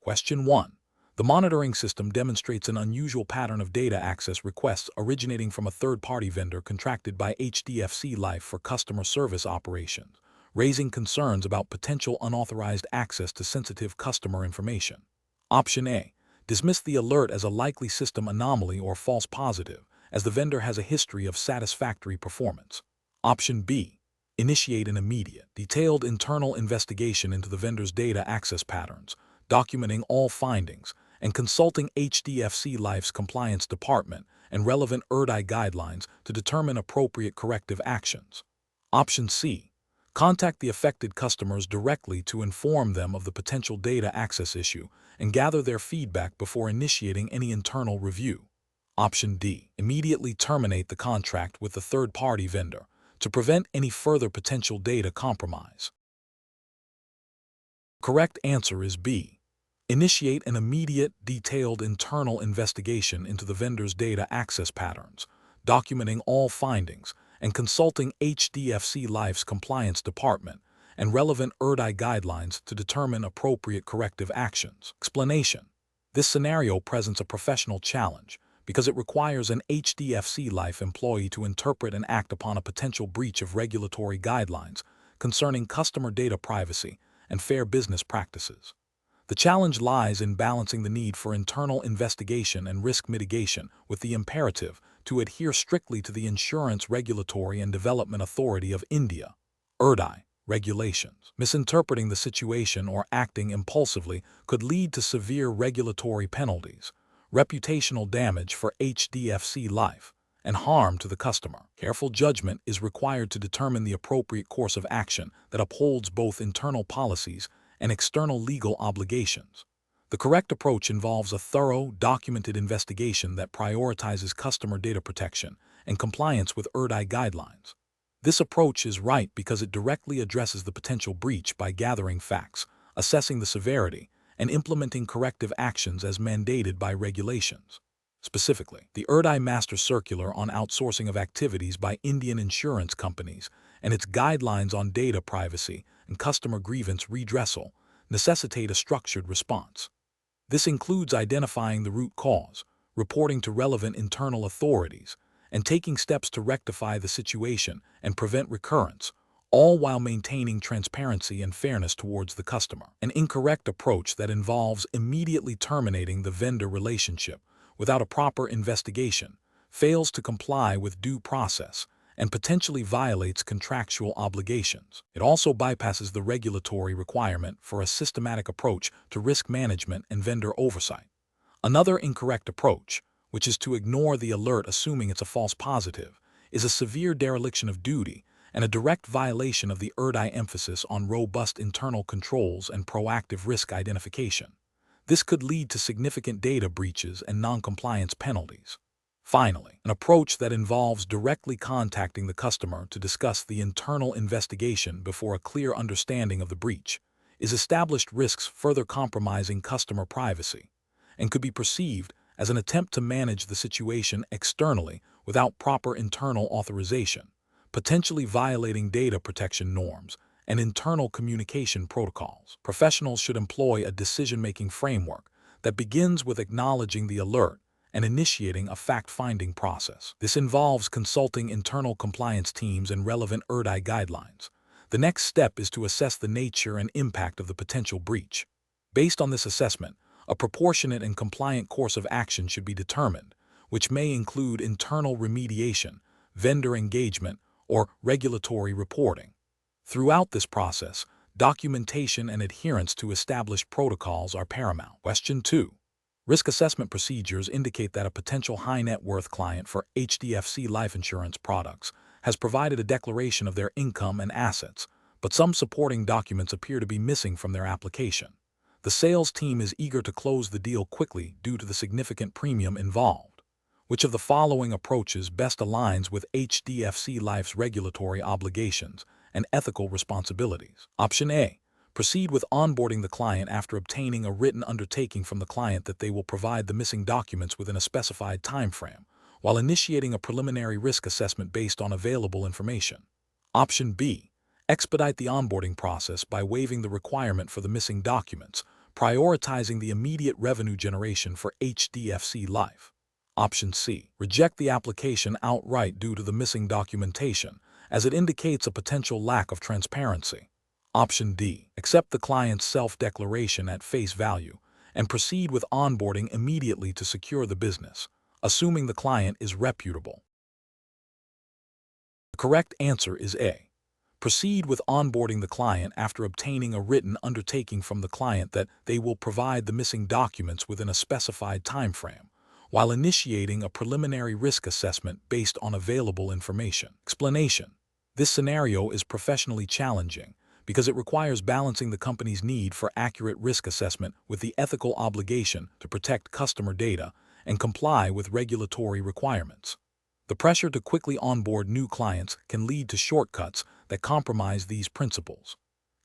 Question 1. The monitoring system demonstrates an unusual pattern of data access requests originating from a third-party vendor contracted by HDFC Life for customer service operations, raising concerns about potential unauthorized access to sensitive customer information. Option A. Dismiss the alert as a likely system anomaly or false positive, as the vendor has a history of satisfactory performance. Option B. Initiate an immediate, detailed internal investigation into the vendor's data access patterns, documenting all findings, and consulting HDFC Life's compliance department and relevant ERDI guidelines to determine appropriate corrective actions. Option C. Contact the affected customers directly to inform them of the potential data access issue and gather their feedback before initiating any internal review. Option D. Immediately terminate the contract with the third-party vendor to prevent any further potential data compromise. Correct answer is B. Initiate an immediate, detailed internal investigation into the vendor's data access patterns, documenting all findings, and consulting HDFC Life's compliance department and relevant ERDI guidelines to determine appropriate corrective actions. Explanation. This scenario presents a professional challenge because it requires an HDFC Life employee to interpret and act upon a potential breach of regulatory guidelines concerning customer data privacy and fair business practices. The challenge lies in balancing the need for internal investigation and risk mitigation with the imperative to adhere strictly to the Insurance Regulatory and Development Authority of India (IRDAI) regulations. Misinterpreting the situation or acting impulsively could lead to severe regulatory penalties, reputational damage for HDFC Life, and harm to the customer. Careful judgment is required to determine the appropriate course of action that upholds both internal policies and external legal obligations. The correct approach involves a thorough, documented investigation that prioritizes customer data protection and compliance with ERDI guidelines. This approach is right because it directly addresses the potential breach by gathering facts, assessing the severity, and implementing corrective actions as mandated by regulations. Specifically, the ERDI Master Circular on outsourcing of activities by Indian insurance companies and its guidelines on data privacy and customer grievance redressal necessitate a structured response. This includes identifying the root cause, reporting to relevant internal authorities, and taking steps to rectify the situation and prevent recurrence, all while maintaining transparency and fairness towards the customer. An incorrect approach that involves immediately terminating the vendor relationship without a proper investigation fails to comply with due process and potentially violates contractual obligations. It also bypasses the regulatory requirement for a systematic approach to risk management and vendor oversight. Another incorrect approach, which is to ignore the alert assuming it's a false positive, is a severe dereliction of duty and a direct violation of the ERDI emphasis on robust internal controls and proactive risk identification. This could lead to significant data breaches and non-compliance penalties. Finally, an approach that involves directly contacting the customer to discuss the internal investigation before a clear understanding of the breach is established risks further compromising customer privacy and could be perceived as an attempt to manage the situation externally without proper internal authorization, potentially violating data protection norms and internal communication protocols. Professionals should employ a decision-making framework that begins with acknowledging the alert and initiating a fact-finding process. This involves consulting internal compliance teams and relevant ERDI guidelines. The next step is to assess the nature and impact of the potential breach. Based on this assessment, a proportionate and compliant course of action should be determined, which may include internal remediation, vendor engagement, or regulatory reporting. Throughout this process, documentation and adherence to established protocols are paramount. Question 2. Risk assessment procedures indicate that a potential high-net-worth client for HDFC life insurance products has provided a declaration of their income and assets, but some supporting documents appear to be missing from their application. The sales team is eager to close the deal quickly due to the significant premium involved. Which of the following approaches best aligns with HDFC Life's regulatory obligations and ethical responsibilities? Option A. Proceed with onboarding the client after obtaining a written undertaking from the client that they will provide the missing documents within a specified time frame, while initiating a preliminary risk assessment based on available information. Option B. Expedite the onboarding process by waiving the requirement for the missing documents, prioritizing the immediate revenue generation for HDFC Life. Option C. Reject the application outright due to the missing documentation, as it indicates a potential lack of transparency. Option D. Accept the client's self-declaration at face value and proceed with onboarding immediately to secure the business, assuming the client is reputable. The correct answer is A. Proceed with onboarding the client after obtaining a written undertaking from the client that they will provide the missing documents within a specified time frame, while initiating a preliminary risk assessment based on available information. Explanation: this scenario is professionally challenging because it requires balancing the company's need for accurate risk assessment with the ethical obligation to protect customer data and comply with regulatory requirements. The pressure to quickly onboard new clients can lead to shortcuts that compromise these principles.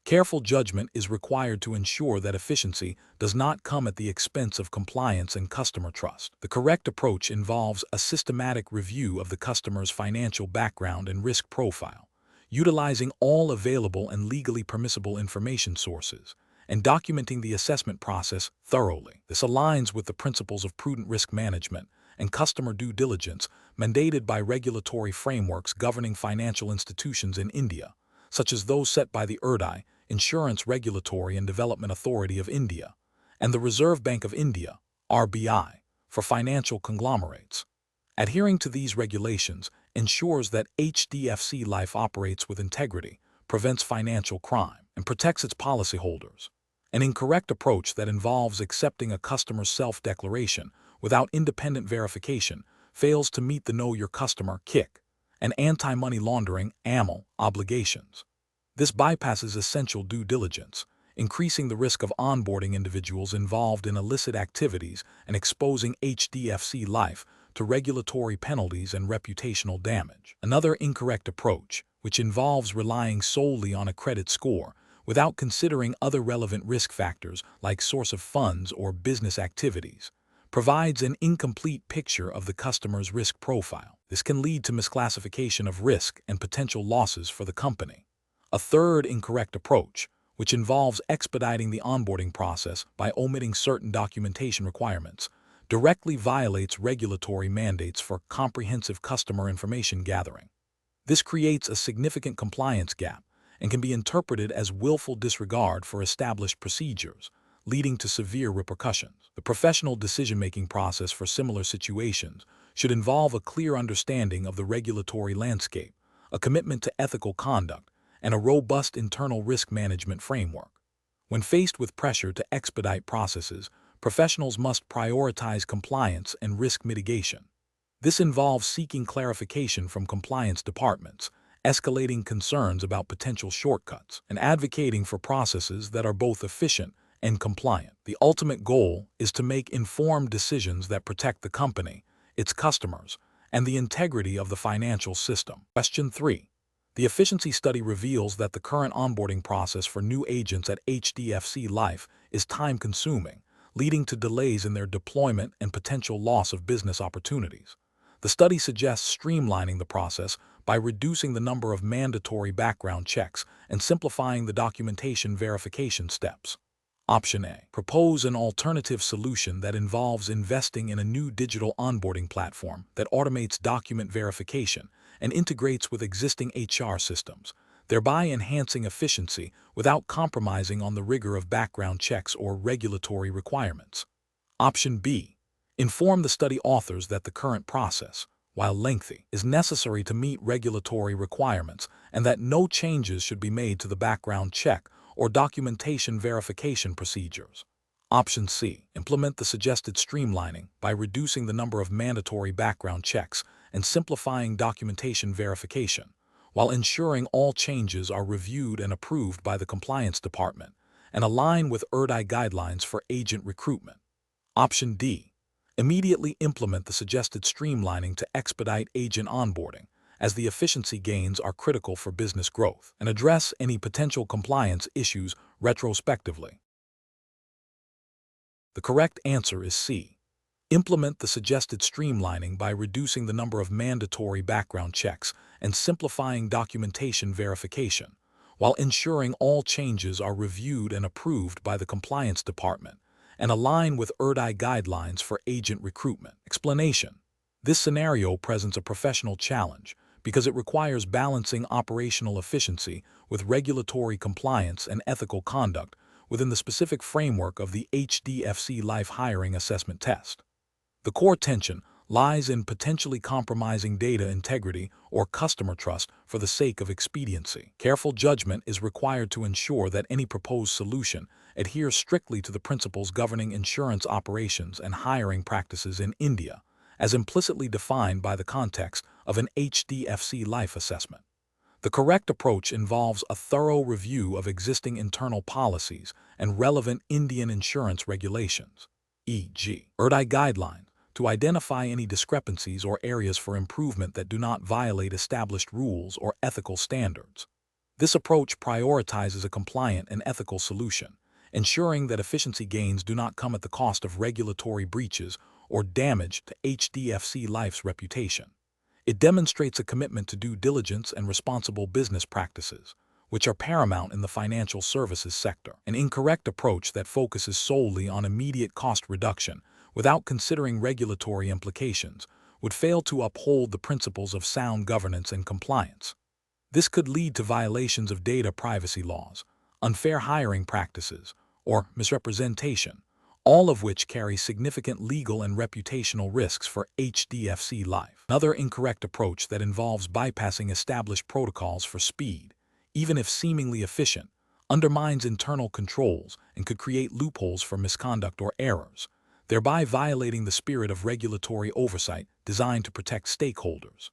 Careful judgment is required to ensure that efficiency does not come at the expense of compliance and customer trust. The correct approach involves a systematic review of the customer's financial background and risk profile, utilizing all available and legally permissible information sources, and documenting the assessment process thoroughly. This aligns with the principles of prudent risk management and customer due diligence mandated by regulatory frameworks governing financial institutions in India, such as those set by the IRDAI, Insurance Regulatory and Development Authority of India, and the Reserve Bank of India, RBI, for financial conglomerates. Adhering to these regulations ensures that HDFC Life operates with integrity, prevents financial crime, and protects its policyholders. An incorrect approach that involves accepting a customer's self-declaration without independent verification fails to meet the Know Your Customer (KIC) and anti-money laundering (AML) obligations. This bypasses essential due diligence, increasing the risk of onboarding individuals involved in illicit activities and exposing HDFC Life to regulatory penalties and reputational damage. Another incorrect approach, which involves relying solely on a credit score without considering other relevant risk factors like source of funds or business activities, provides an incomplete picture of the customer's risk profile. This can lead to misclassification of risk and potential losses for the company. A third incorrect approach, which involves expediting the onboarding process by omitting certain documentation requirements, directly violates regulatory mandates for comprehensive customer information gathering. This creates a significant compliance gap and can be interpreted as willful disregard for established procedures, leading to severe repercussions. The professional decision-making process for similar situations should involve a clear understanding of the regulatory landscape, a commitment to ethical conduct, and a robust internal risk management framework. When faced with pressure to expedite processes, professionals must prioritize compliance and risk mitigation. This involves seeking clarification from compliance departments, escalating concerns about potential shortcuts, and advocating for processes that are both efficient and compliant. The ultimate goal is to make informed decisions that protect the company, its customers, and the integrity of the financial system. Question 3. The efficiency study reveals that the current onboarding process for new agents at HDFC Life is time-consuming, leading to delays in their deployment and potential loss of business opportunities. The study suggests streamlining the process by reducing the number of mandatory background checks and simplifying the documentation verification steps. Option A. Propose an alternative solution that involves investing in a new digital onboarding platform that automates document verification and integrates with existing HR systems, thereby enhancing efficiency without compromising on the rigor of background checks or regulatory requirements. Option B. Inform the study authors that the current process, while lengthy, is necessary to meet regulatory requirements and that no changes should be made to the background check or documentation verification procedures. Option C. Implement the suggested streamlining by reducing the number of mandatory background checks and simplifying documentation verification, while ensuring all changes are reviewed and approved by the compliance department and align with IRDAI guidelines for agent recruitment. Option D. Immediately implement the suggested streamlining to expedite agent onboarding, as the efficiency gains are critical for business growth, and address any potential compliance issues retrospectively. The correct answer is C. Implement the suggested streamlining by reducing the number of mandatory background checks and simplifying documentation verification, while ensuring all changes are reviewed and approved by the compliance department and align with ERDI guidelines for agent recruitment. Explanation: this scenario presents a professional challenge because it requires balancing operational efficiency with regulatory compliance and ethical conduct within the specific framework of the HDFC Life Hiring Assessment Test. The core tension lies in potentially compromising data integrity or customer trust for the sake of expediency. Careful judgment is required to ensure that any proposed solution adheres strictly to the principles governing insurance operations and hiring practices in India, as implicitly defined by the context of an HDFC life assessment. The correct approach involves a thorough review of existing internal policies and relevant Indian insurance regulations, e.g., ERDI guidelines, to identify any discrepancies or areas for improvement that do not violate established rules or ethical standards. This approach prioritizes a compliant and ethical solution, ensuring that efficiency gains do not come at the cost of regulatory breaches or damage to HDFC Life's reputation. It demonstrates a commitment to due diligence and responsible business practices, which are paramount in the financial services sector. An incorrect approach that focuses solely on immediate cost reduction without considering regulatory implications would fail to uphold the principles of sound governance and compliance. This could lead to violations of data privacy laws, unfair hiring practices, or misrepresentation, all of which carry significant legal and reputational risks for HDFC Life. Another incorrect approach that involves bypassing established protocols for speed, even if seemingly efficient, undermines internal controls and could create loopholes for misconduct or errors, thereby violating the spirit of regulatory oversight designed to protect stakeholders.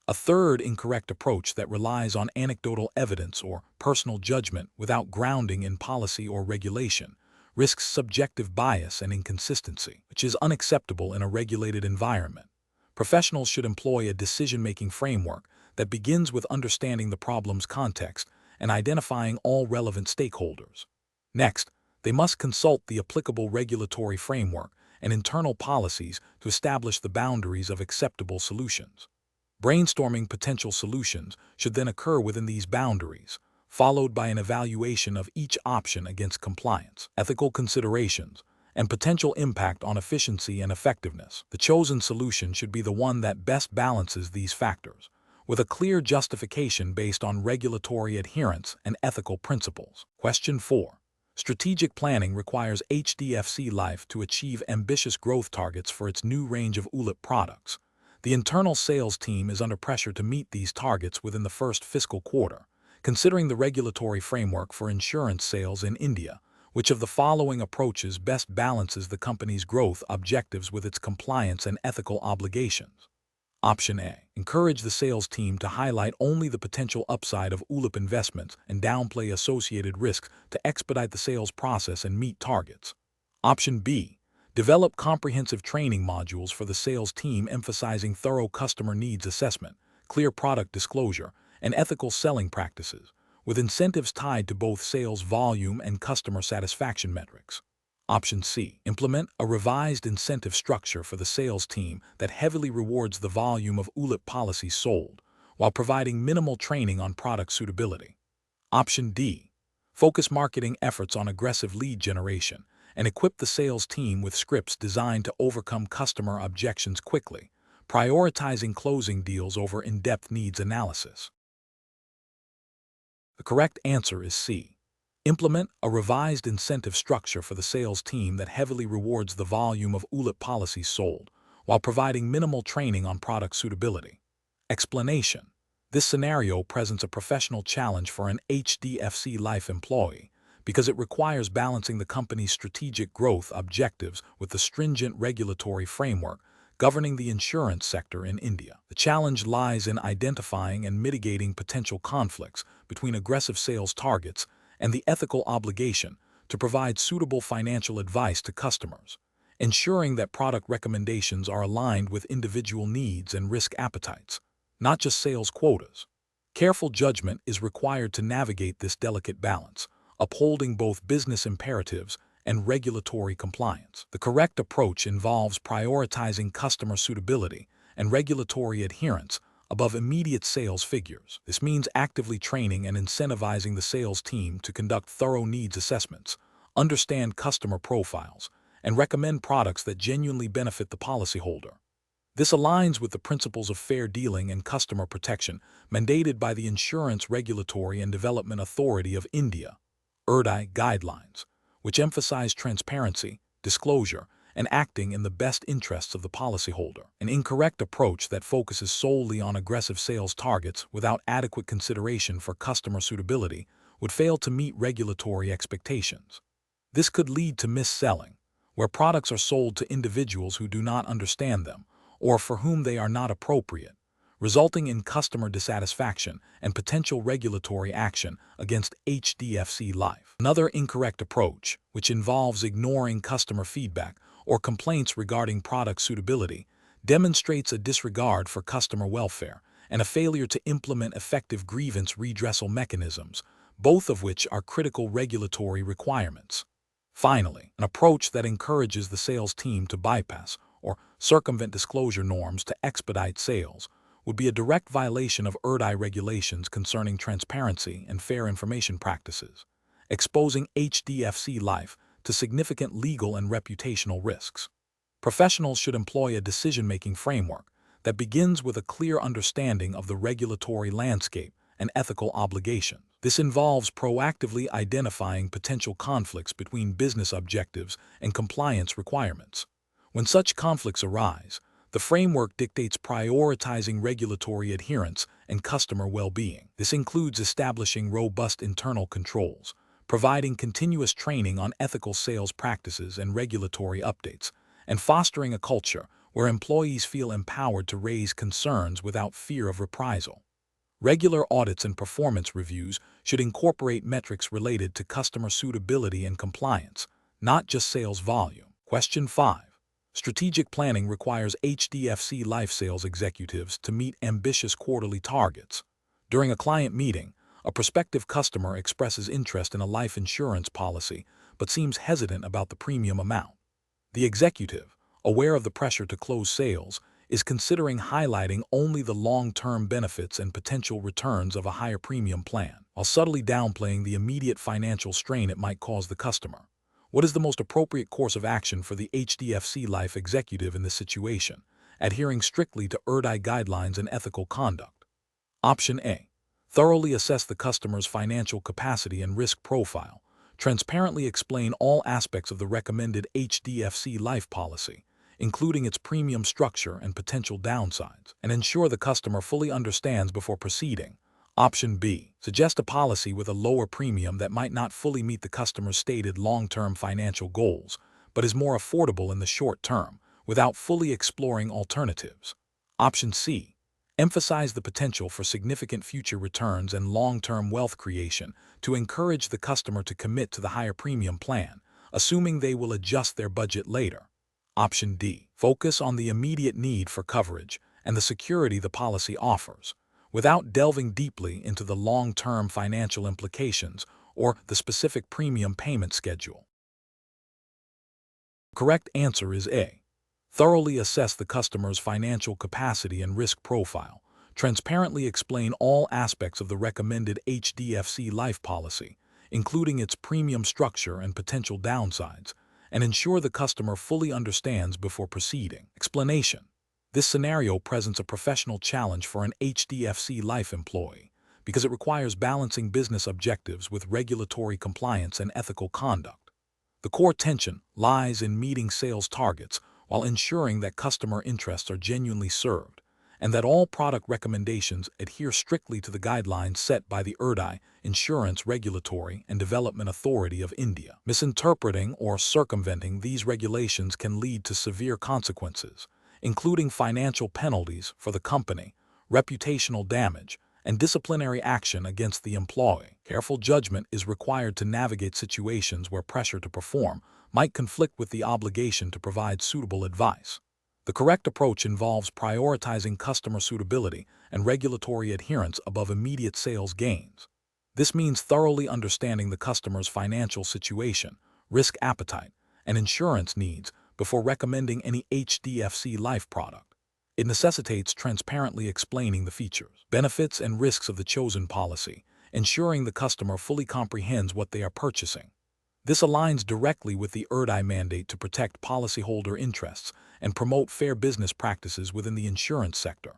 A third incorrect approach that relies on anecdotal evidence or personal judgment without grounding in policy or regulation risks subjective bias and inconsistency, which is unacceptable in a regulated environment. Professionals should employ a decision-making framework that begins with understanding the problem's context and identifying all relevant stakeholders. Next, they must consult the applicable regulatory framework and internal policies to establish the boundaries of acceptable solutions. Brainstorming potential solutions should then occur within these boundaries, followed by an evaluation of each option against compliance, ethical considerations, and potential impact on efficiency and effectiveness. The chosen solution should be the one that best balances these factors, with a clear justification based on regulatory adherence and ethical principles. Question 4. Strategic planning requires HDFC Life to achieve ambitious growth targets for its new range of ULIP products. The internal sales team is under pressure to meet these targets within the first fiscal quarter. Considering the regulatory framework for insurance sales in India, which of the following approaches best balances the company's growth objectives with its compliance and ethical obligations? Option A. Encourage the sales team to highlight only the potential upside of ULIP investments and downplay associated risks to expedite the sales process and meet targets. Option B. Develop comprehensive training modules for the sales team emphasizing thorough customer needs assessment, clear product disclosure, and ethical selling practices, with incentives tied to both sales volume and customer satisfaction metrics. Option C. Implement a revised incentive structure for the sales team that heavily rewards the volume of ULIP policies sold, while providing minimal training on product suitability. Option D. Focus marketing efforts on aggressive lead generation and equip the sales team with scripts designed to overcome customer objections quickly, prioritizing closing deals over in-depth needs analysis. The correct answer is C. Implement a revised incentive structure for the sales team that heavily rewards the volume of ULIP policies sold, while providing minimal training on product suitability. Explanation: this scenario presents a professional challenge for an HDFC Life employee because it requires balancing the company's strategic growth objectives with the stringent regulatory framework governing the insurance sector in India. The challenge lies in identifying and mitigating potential conflicts between aggressive sales targets and the ethical obligation to provide suitable financial advice to customers, ensuring that product recommendations are aligned with individual needs and risk appetites, not just sales quotas. Careful judgment is required to navigate this delicate balance, upholding both business imperatives and regulatory compliance. The correct approach involves prioritizing customer suitability and regulatory adherence above immediate sales figures. This means actively training and incentivizing the sales team to conduct thorough needs assessments, understand customer profiles, and recommend products that genuinely benefit the policyholder. This aligns with the principles of fair dealing and customer protection mandated by the Insurance Regulatory and Development Authority of India, (IRDAI) guidelines, which emphasize transparency, disclosure, and acting in the best interests of the policyholder. An incorrect approach that focuses solely on aggressive sales targets without adequate consideration for customer suitability would fail to meet regulatory expectations. This could lead to mis-selling, where products are sold to individuals who do not understand them or for whom they are not appropriate, resulting in customer dissatisfaction and potential regulatory action against HDFC Life. Another incorrect approach, which involves ignoring customer feedback or complaints regarding product suitability, demonstrates a disregard for customer welfare and a failure to implement effective grievance redressal mechanisms, both of which are critical regulatory requirements. Finally, an approach that encourages the sales team to bypass or circumvent disclosure norms to expedite sales would be a direct violation of IRDAI regulations concerning transparency and fair information practices, exposing HDFC Life to significant legal and reputational risks. Professionals should employ a decision-making framework that begins with a clear understanding of the regulatory landscape and ethical obligations. This involves proactively identifying potential conflicts between business objectives and compliance requirements. When such conflicts arise, the framework dictates prioritizing regulatory adherence and customer well-being. This includes establishing robust internal controls, providing continuous training on ethical sales practices and regulatory updates, and fostering a culture where employees feel empowered to raise concerns without fear of reprisal. Regular audits and performance reviews should incorporate metrics related to customer suitability and compliance, not just sales volume. Question 5. Strategic planning requires HDFC Life sales executives to meet ambitious quarterly targets. During a client meeting, a prospective customer expresses interest in a life insurance policy but seems hesitant about the premium amount. The executive, aware of the pressure to close sales, is considering highlighting only the long-term benefits and potential returns of a higher premium plan, while subtly downplaying the immediate financial strain it might cause the customer. What is the most appropriate course of action for the HDFC Life executive in this situation, adhering strictly to IRDAI guidelines and ethical conduct? Option A. Thoroughly assess the customer's financial capacity and risk profile. Transparently explain all aspects of the recommended HDFC Life policy, including its premium structure and potential downsides, and ensure the customer fully understands before proceeding. Option B. Suggest a policy with a lower premium that might not fully meet the customer's stated long-term financial goals, but is more affordable in the short term, without fully exploring alternatives. Option C. Emphasize the potential for significant future returns and long-term wealth creation to encourage the customer to commit to the higher premium plan, assuming they will adjust their budget later. Option D. Focus on the immediate need for coverage and the security the policy offers, without delving deeply into the long-term financial implications or the specific premium payment schedule. The correct answer is A. Thoroughly assess the customer's financial capacity and risk profile. Transparently explain all aspects of the recommended HDFC Life policy, including its premium structure and potential downsides, and ensure the customer fully understands before proceeding. Explanation. This scenario presents a professional challenge for an HDFC Life employee because it requires balancing business objectives with regulatory compliance and ethical conduct. The core tension lies in meeting sales targets while ensuring that customer interests are genuinely served, and that all product recommendations adhere strictly to the guidelines set by the IRDAI, Insurance Regulatory and Development Authority of India. Misinterpreting or circumventing these regulations can lead to severe consequences, including financial penalties for the company, reputational damage, and disciplinary action against the employee. Careful judgment is required to navigate situations where pressure to perform might conflict with the obligation to provide suitable advice. The correct approach involves prioritizing customer suitability and regulatory adherence above immediate sales gains. This means thoroughly understanding the customer's financial situation, risk appetite, and insurance needs before recommending any HDFC Life product. It necessitates transparently explaining the features, benefits, and risks of the chosen policy, ensuring the customer fully comprehends what they are purchasing. This aligns directly with the ERDI mandate to protect policyholder interests and promote fair business practices within the insurance sector.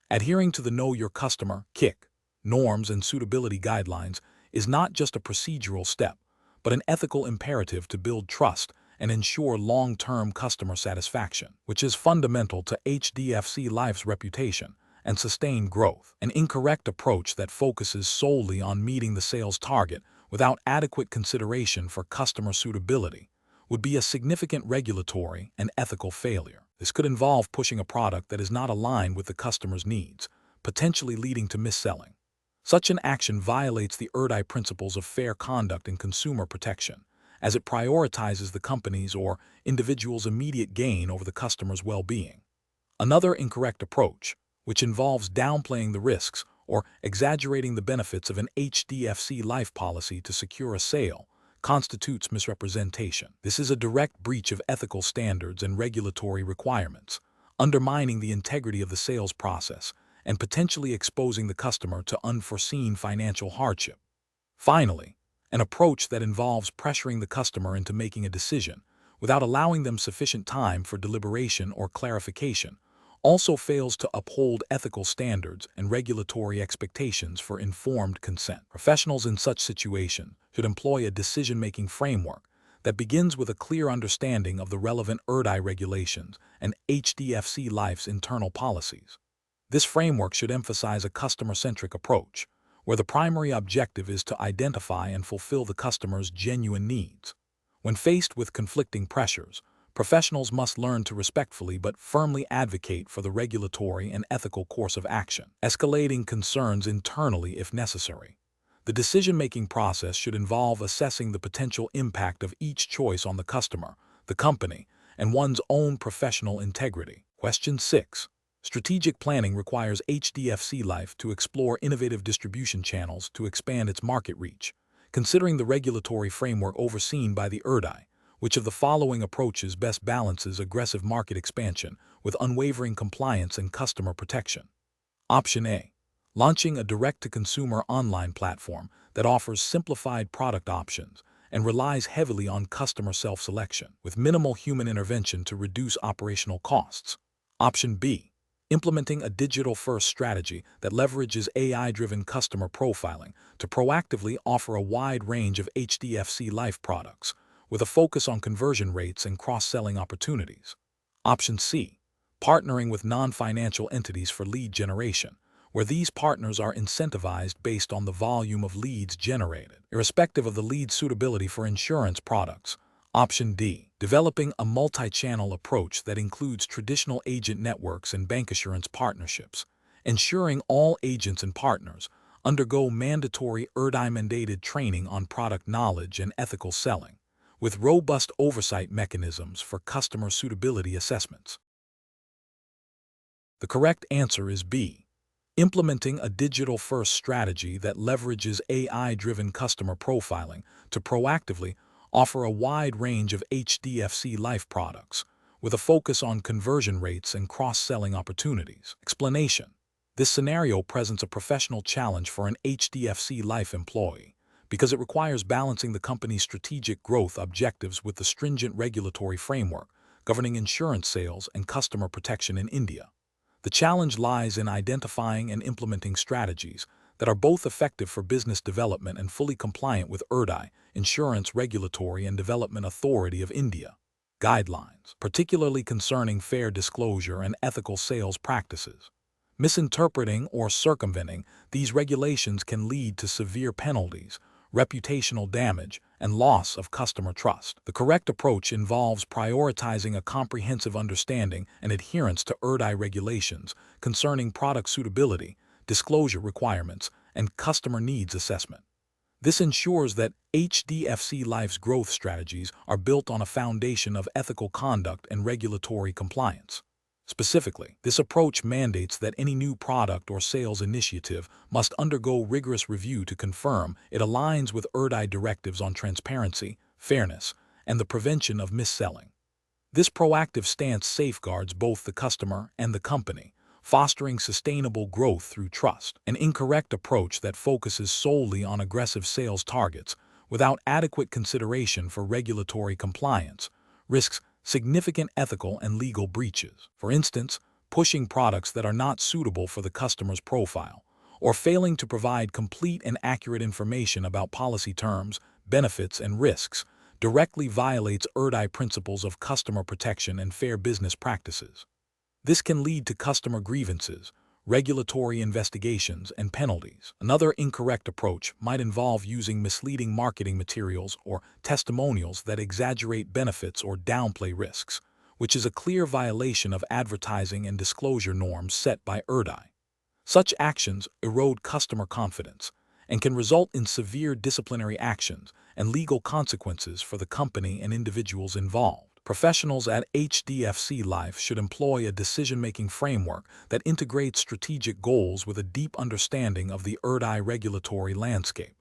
Adhering to the Know Your Customer (KIC) norms and suitability guidelines is not just a procedural step, but an ethical imperative to build trust and ensure long-term customer satisfaction, which is fundamental to HDFC Life's reputation and sustained growth. An incorrect approach that focuses solely on meeting the sales target without adequate consideration for customer suitability would be a significant regulatory and ethical failure. This could involve pushing a product that is not aligned with the customer's needs, potentially leading to mis-selling. Such an action violates the ERDI principles of fair conduct and consumer protection, as it prioritizes the company's or individual's immediate gain over the customer's well-being. Another incorrect approach, which involves downplaying the risks or exaggerating the benefits of an HDFC life policy to secure a sale, constitutes misrepresentation. This is a direct breach of ethical standards and regulatory requirements, undermining the integrity of the sales process and potentially exposing the customer to unforeseen financial hardship. Finally, an approach that involves pressuring the customer into making a decision without allowing them sufficient time for deliberation or clarification also fails to uphold ethical standards and regulatory expectations for informed consent. Professionals in such situations should employ a decision-making framework that begins with a clear understanding of the relevant ERDI regulations and HDFC Life's internal policies. This framework should emphasize a customer-centric approach, where the primary objective is to identify and fulfill the customer's genuine needs. When faced with conflicting pressures, professionals must learn to respectfully but firmly advocate for the regulatory and ethical course of action, escalating concerns internally if necessary. The decision-making process should involve assessing the potential impact of each choice on the customer, the company, and one's own professional integrity. Question 6. Strategic planning requires HDFC Life to explore innovative distribution channels to expand its market reach. Considering the regulatory framework overseen by the ERDI, which of the following approaches best balances aggressive market expansion with unwavering compliance and customer protection? Option A. Launching a direct-to-consumer online platform that offers simplified product options and relies heavily on customer self-selection, with minimal human intervention to reduce operational costs. Option B. Implementing a digital-first strategy that leverages AI-driven customer profiling to proactively offer a wide range of HDFC Life products, with a focus on conversion rates and cross-selling opportunities. Option C. Partnering with non-financial entities for lead generation, where these partners are incentivized based on the volume of leads generated, irrespective of the lead suitability for insurance products. Option D. Developing a multi-channel approach that includes traditional agent networks and bancassurance partnerships, ensuring all agents and partners undergo mandatory ERDI-mandated training on product knowledge and ethical selling, with robust oversight mechanisms for customer suitability assessments. The correct answer is B. Implementing a digital-first strategy that leverages AI-driven customer profiling to proactively offer a wide range of HDFC Life products, with a focus on conversion rates and cross-selling opportunities. Explanation: this scenario presents a professional challenge for an HDFC Life employee because it requires balancing the company's strategic growth objectives with the stringent regulatory framework governing insurance sales and customer protection in India. The challenge lies in identifying and implementing strategies that are both effective for business development and fully compliant with ERDI, Insurance Regulatory and Development Authority of India, guidelines, particularly concerning fair disclosure and ethical sales practices. Misinterpreting or circumventing these regulations can lead to severe penalties, reputational damage, and loss of customer trust. The correct approach involves prioritizing a comprehensive understanding and adherence to ERDI regulations concerning product suitability, disclosure requirements, and customer needs assessment. This ensures that HDFC Life's growth strategies are built on a foundation of ethical conduct and regulatory compliance. Specifically, this approach mandates that any new product or sales initiative must undergo rigorous review to confirm it aligns with ERDI directives on transparency, fairness, and the prevention of mis-selling. This proactive stance safeguards both the customer and the company, fostering sustainable growth through trust. An incorrect approach that focuses solely on aggressive sales targets without adequate consideration for regulatory compliance risks significant ethical and legal breaches. For instance, pushing products that are not suitable for the customer's profile, or failing to provide complete and accurate information about policy terms, benefits, and risks, directly violates ERDI principles of customer protection and fair business practices. This can lead to customer grievances, regulatory investigations, and penalties. Another incorrect approach might involve using misleading marketing materials or testimonials that exaggerate benefits or downplay risks, which is a clear violation of advertising and disclosure norms set by ERDI. Such actions erode customer confidence and can result in severe disciplinary actions and legal consequences for the company and individuals involved. Professionals at HDFC Life should employ a decision-making framework that integrates strategic goals with a deep understanding of the ERDI regulatory landscape.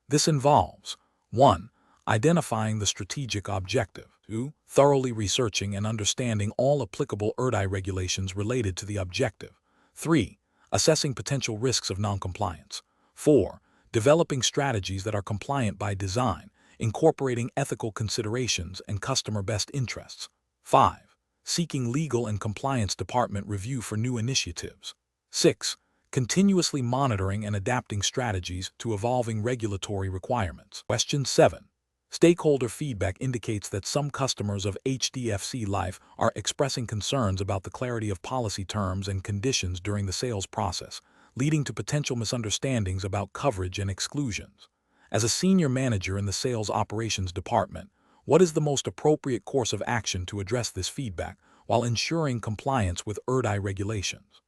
This involves 1. Identifying the strategic objective. 2. Thoroughly researching and understanding all applicable ERDI regulations related to the objective. 3. Assessing potential risks of noncompliance. 4. Developing strategies that are compliant by design, incorporating ethical considerations and customer best interests. 5. Seeking legal and compliance department review for new initiatives. 6. Continuously monitoring and adapting strategies to evolving regulatory requirements. Question 7. Stakeholder feedback indicates that some customers of HDFC Life are expressing concerns about the clarity of policy terms and conditions during the sales process, leading to potential misunderstandings about coverage and exclusions. As a senior manager in the sales operations department, what is the most appropriate course of action to address this feedback while ensuring compliance with ERDI regulations?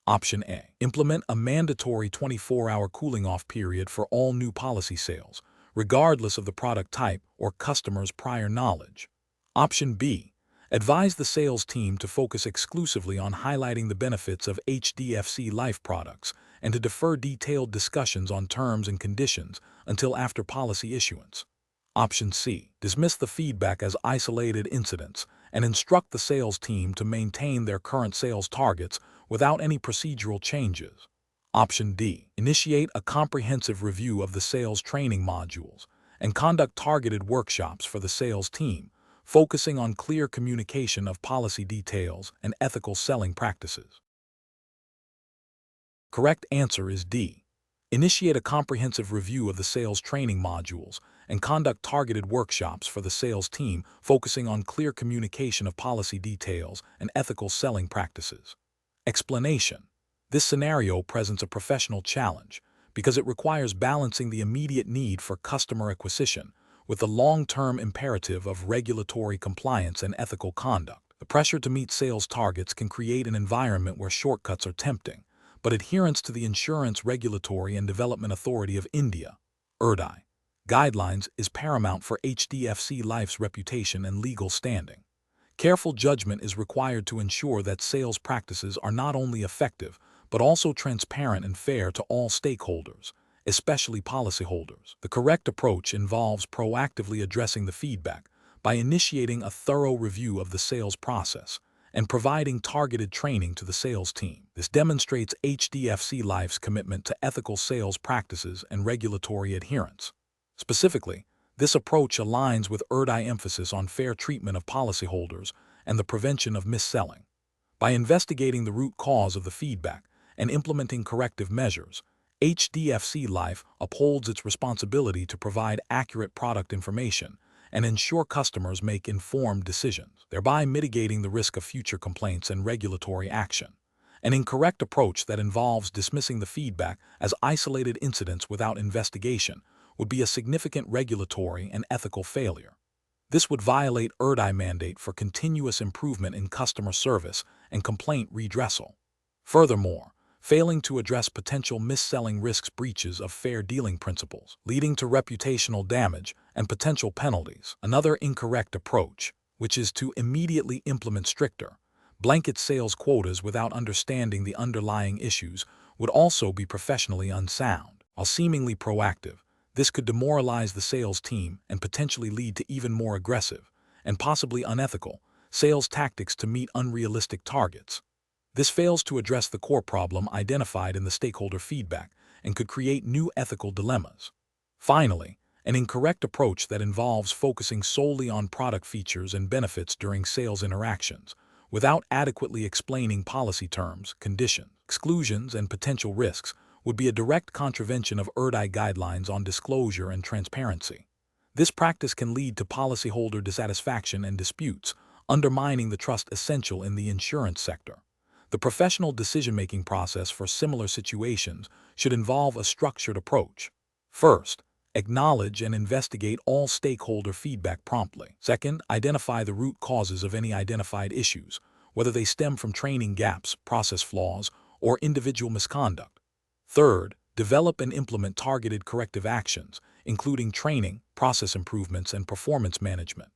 Option A. Implement a mandatory 24-hour cooling-off period for all new policy sales, regardless of the product type or customer's prior knowledge. Option B. Advise the sales team to focus exclusively on highlighting the benefits of HDFC Life products and to defer detailed discussions on terms and conditions until after policy issuance. Option C. Dismiss the feedback as isolated incidents and instruct the sales team to maintain their current sales targets without any procedural changes. Option D. Initiate a comprehensive review of the sales training modules and conduct targeted workshops for the sales team, focusing on clear communication of policy details and ethical selling practices. Correct answer is D. Initiate a comprehensive review of the sales training modules and conduct targeted workshops for the sales team, focusing on clear communication of policy details and ethical selling practices. Explanation. This scenario presents a professional challenge because it requires balancing the immediate need for customer acquisition with the long-term imperative of regulatory compliance and ethical conduct. The pressure to meet sales targets can create an environment where shortcuts are tempting, but adherence to the Insurance Regulatory and Development Authority of India, ERDI, guidelines is paramount for HDFC Life's reputation and legal standing. Careful judgment is required to ensure that sales practices are not only effective, but also transparent and fair to all stakeholders, especially policyholders. The correct approach involves proactively addressing the feedback by initiating a thorough review of the sales process and providing targeted training to the sales team. This demonstrates HDFC Life's commitment to ethical sales practices and regulatory adherence. Specifically, this approach aligns with ERDI emphasis on fair treatment of policyholders and the prevention of mis-selling. By investigating the root cause of the feedback and implementing corrective measures, HDFC Life upholds its responsibility to provide accurate product information and ensure customers make informed decisions, thereby mitigating the risk of future complaints and regulatory action. An incorrect approach that involves dismissing the feedback as isolated incidents without investigation would be a significant regulatory and ethical failure. This would violate ERDI mandate for continuous improvement in customer service and complaint redressal. Furthermore, failing to address potential mis-selling risks breaches of fair dealing principles, leading to reputational damage and potential penalties. Another incorrect approach, which is to immediately implement stricter, blanket sales quotas without understanding the underlying issues, would also be professionally unsound. While seemingly proactive, this could demoralize the sales team and potentially lead to even more aggressive and possibly unethical sales tactics to meet unrealistic targets. This fails to address the core problem identified in the stakeholder feedback and could create new ethical dilemmas. Finally, an incorrect approach that involves focusing solely on product features and benefits during sales interactions, without adequately explaining policy terms, conditions, exclusions, and potential risks, would be a direct contravention of ERDI guidelines on disclosure and transparency. This practice can lead to policyholder dissatisfaction and disputes, undermining the trust essential in the insurance sector. The professional decision-making process for similar situations should involve a structured approach. First, acknowledge and investigate all stakeholder feedback promptly. Second, identify the root causes of any identified issues, whether they stem from training gaps, process flaws, or individual misconduct. Third, develop and implement targeted corrective actions, including training, process improvements, and performance management.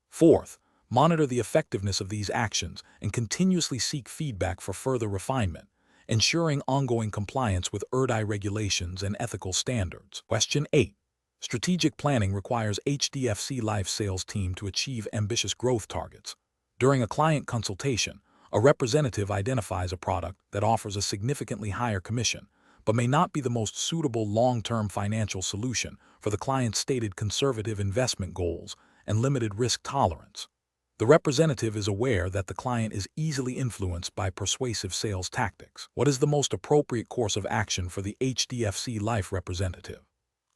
Fourth, monitor the effectiveness of these actions and continuously seek feedback for further refinement, ensuring ongoing compliance with ERDI regulations and ethical standards. Question 8. Strategic planning requires HDFC Life sales team to achieve ambitious growth targets. During a client consultation, a representative identifies a product that offers a significantly higher commission, but may not be the most suitable long-term financial solution for the client's stated conservative investment goals and limited risk tolerance. The representative is aware that the client is easily influenced by persuasive sales tactics. What is the most appropriate course of action for the HDFC Life representative?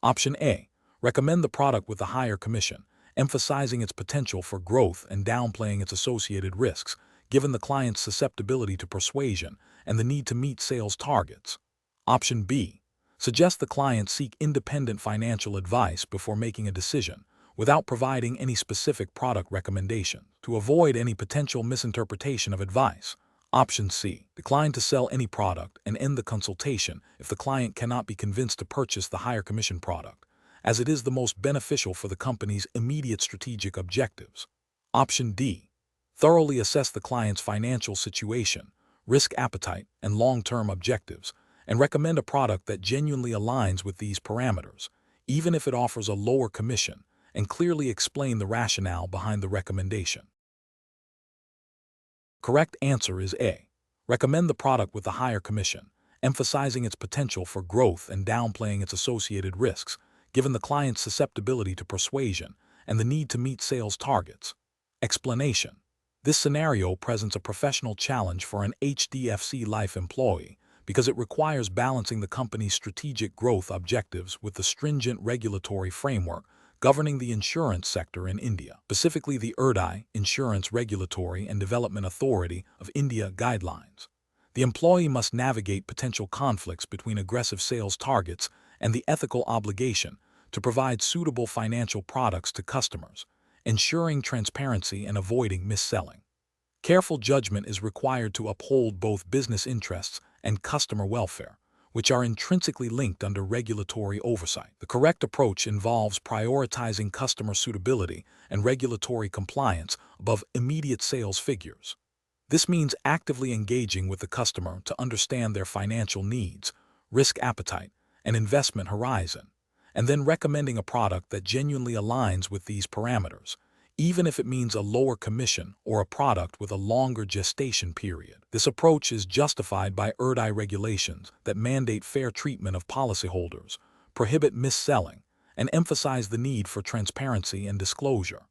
Option A. Recommend the product with a higher commission, emphasizing its potential for growth and downplaying its associated risks, given the client's susceptibility to persuasion and the need to meet sales targets. Option B. Suggest the client seek independent financial advice before making a decision, without providing any specific product recommendation, to avoid any potential misinterpretation of advice. Option C. Decline to sell any product and end the consultation if the client cannot be convinced to purchase the higher commission product, as it is the most beneficial for the company's immediate strategic objectives. Option D. Thoroughly assess the client's financial situation, risk appetite, and long-term objectives, and recommend a product that genuinely aligns with these parameters, even if it offers a lower commission, and clearly explain the rationale behind the recommendation. Correct answer is A. Recommend the product with a higher commission, emphasizing its potential for growth and downplaying its associated risks, given the client's susceptibility to persuasion and the need to meet sales targets. Explanation. This scenario presents a professional challenge for an HDFC Life employee because it requires balancing the company's strategic growth objectives with the stringent regulatory framework governing the insurance sector in India, specifically the ERDI, Insurance Regulatory and Development Authority of India guidelines. The employee must navigate potential conflicts between aggressive sales targets and the ethical obligation to provide suitable financial products to customers, ensuring transparency and avoiding mis-selling. Careful judgment is required to uphold both business interests and customer welfare, which are intrinsically linked under regulatory oversight. The correct approach involves prioritizing customer suitability and regulatory compliance above immediate sales figures. This means actively engaging with the customer to understand their financial needs, risk appetite, and investment horizon, and then recommending a product that genuinely aligns with these parameters, even if it means a lower commission or a product with a longer gestation period. This approach is justified by ERDI regulations that mandate fair treatment of policyholders, prohibit mis-selling, and emphasize the need for transparency and disclosure.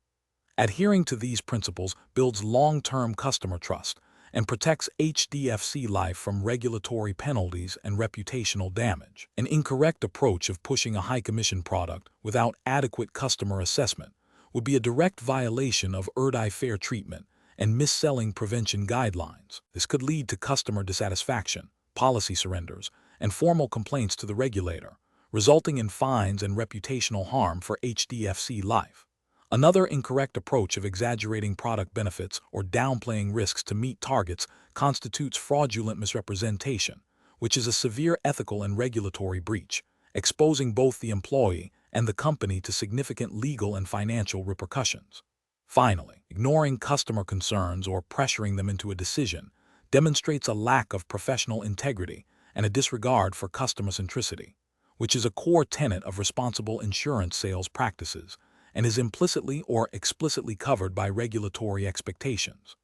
Adhering to these principles builds long-term customer trust and protects HDFC Life from regulatory penalties and reputational damage. An incorrect approach of pushing a high-commission product without adequate customer assessment would be a direct violation of ERDI fair treatment and mis-selling prevention guidelines. This could lead to customer dissatisfaction, policy surrenders, and formal complaints to the regulator, resulting in fines and reputational harm for HDFC Life. Another incorrect approach of exaggerating product benefits or downplaying risks to meet targets constitutes fraudulent misrepresentation, which is a severe ethical and regulatory breach, exposing both the employee and the company to significant legal and financial repercussions. Finally, ignoring customer concerns or pressuring them into a decision demonstrates a lack of professional integrity and a disregard for customer centricity, which is a core tenet of responsible insurance sales practices and is implicitly or explicitly covered by regulatory expectations.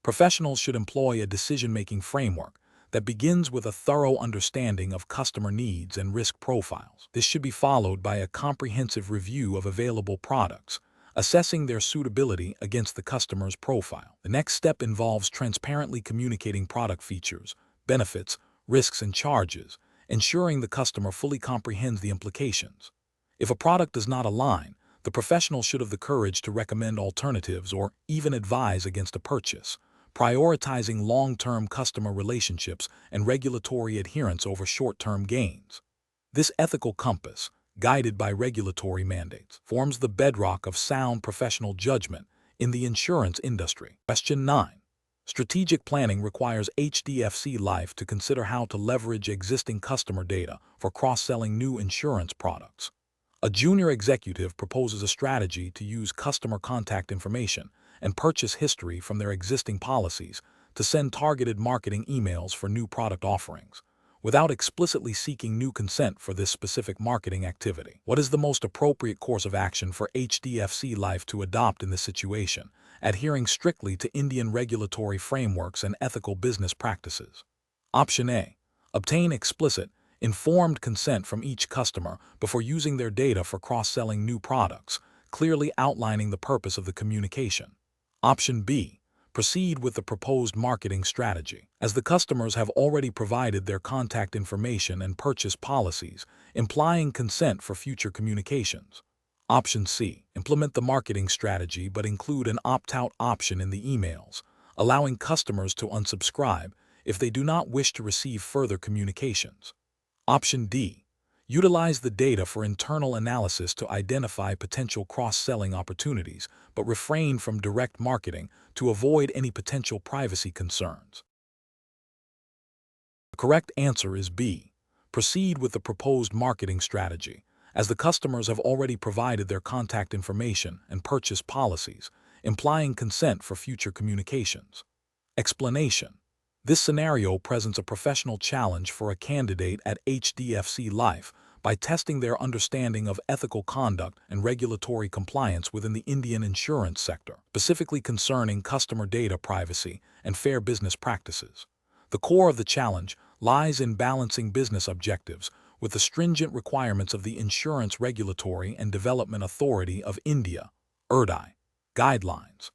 Professionals should employ a decision-making framework that begins with a thorough understanding of customer needs and risk profiles. This should be followed by a comprehensive review of available products, assessing their suitability against the customer's profile. The next step involves transparently communicating product features, benefits, risks, and charges, ensuring the customer fully comprehends the implications. If a product does not align, the professional should have the courage to recommend alternatives or even advise against a purchase, prioritizing long-term customer relationships and regulatory adherence over short-term gains. This ethical compass, guided by regulatory mandates, forms the bedrock of sound professional judgment in the insurance industry. Question 9. Strategic planning requires HDFC Life to consider how to leverage existing customer data for cross-selling new insurance products. A junior executive proposes a strategy to use customer contact information and purchase history from their existing policies to send targeted marketing emails for new product offerings, without explicitly seeking new consent for this specific marketing activity. What is the most appropriate course of action for HDFC Life to adopt in this situation, adhering strictly to Indian regulatory frameworks and ethical business practices? Option A. Obtain explicit, informed consent from each customer before using their data for cross-selling new products, clearly outlining the purpose of the communication. Option B. Proceed with the proposed marketing strategy, as the customers have already provided their contact information and purchase policies, implying consent for future communications. Option C. Implement the marketing strategy but include an opt-out option in the emails, allowing customers to unsubscribe if they do not wish to receive further communications. Option D. Utilize the data for internal analysis to identify potential cross-selling opportunities, but refrain from direct marketing to avoid any potential privacy concerns. The correct answer is B. Proceed with the proposed marketing strategy, as the customers have already provided their contact information and purchase policies, implying consent for future communications. Explanation. This scenario presents a professional challenge for a candidate at HDFC Life by testing their understanding of ethical conduct and regulatory compliance within the Indian insurance sector, specifically concerning customer data privacy and fair business practices. The core of the challenge lies in balancing business objectives with the stringent requirements of the Insurance Regulatory and Development Authority of India, IRDAI, guidelines.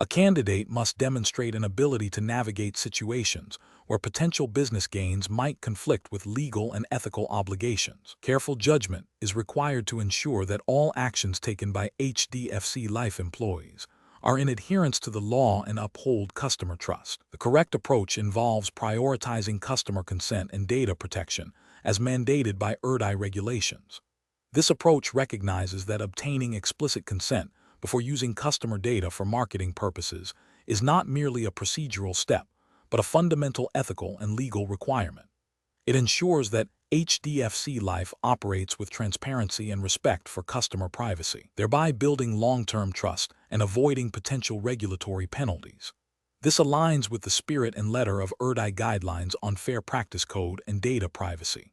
A candidate must demonstrate an ability to navigate situations where potential business gains might conflict with legal and ethical obligations. Careful judgment is required to ensure that all actions taken by HDFC Life employees are in adherence to the law and uphold customer trust. The correct approach involves prioritizing customer consent and data protection as mandated by IRDAI regulations. This approach recognizes that obtaining explicit consent before using customer data for marketing purposes is not merely a procedural step, but a fundamental ethical and legal requirement. It ensures that HDFC Life operates with transparency and respect for customer privacy, thereby building long-term trust and avoiding potential regulatory penalties. This aligns with the spirit and letter of IRDAI guidelines on fair practice code and data privacy.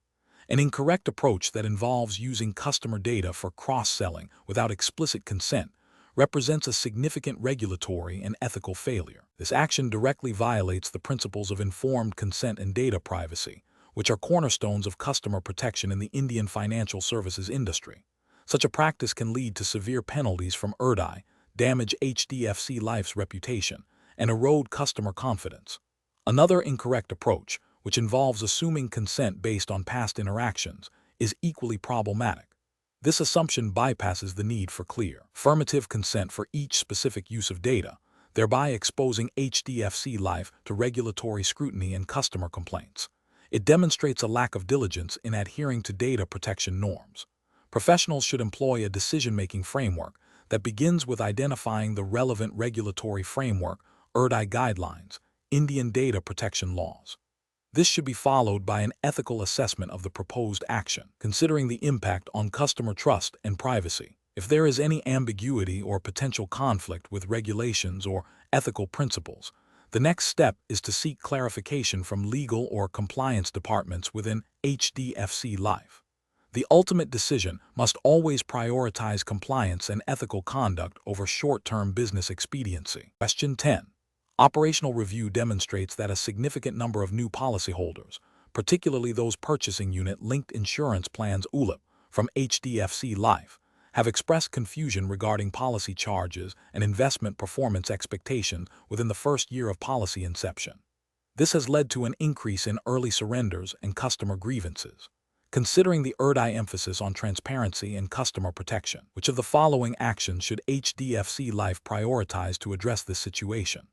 An incorrect approach that involves using customer data for cross-selling without explicit consent represents a significant regulatory and ethical failure. This action directly violates the principles of informed consent and data privacy, which are cornerstones of customer protection in the Indian financial services industry. Such a practice can lead to severe penalties from IRDAI, damage HDFC Life's reputation, and erode customer confidence. Another incorrect approach, which involves assuming consent based on past interactions, is equally problematic. This assumption bypasses the need for clear, affirmative consent for each specific use of data, thereby exposing HDFC Life to regulatory scrutiny and customer complaints. It demonstrates a lack of diligence in adhering to data protection norms. Professionals should employ a decision-making framework that begins with identifying the relevant regulatory framework, IRDAI guidelines, Indian data protection laws. This should be followed by an ethical assessment of the proposed action, considering the impact on customer trust and privacy. If there is any ambiguity or potential conflict with regulations or ethical principles, the next step is to seek clarification from legal or compliance departments within HDFC Life. The ultimate decision must always prioritize compliance and ethical conduct over short-term business expediency. Question 10. Operational review demonstrates that a significant number of new policyholders, particularly those purchasing unit-linked insurance plans ULIP from HDFC Life, have expressed confusion regarding policy charges and investment performance expectations within the first year of policy inception. This has led to an increase in early surrenders and customer grievances. Considering the ERDI emphasis on transparency and customer protection, which of the following actions should HDFC Life prioritize to address this situation?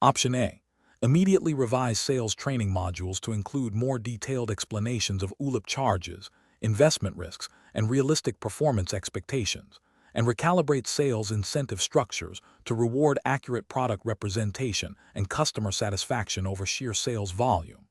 Option A. Immediately revise sales training modules to include more detailed explanations of ULIP charges, investment risks, and realistic performance expectations, and recalibrate sales incentive structures to reward accurate product representation and customer satisfaction over sheer sales volume.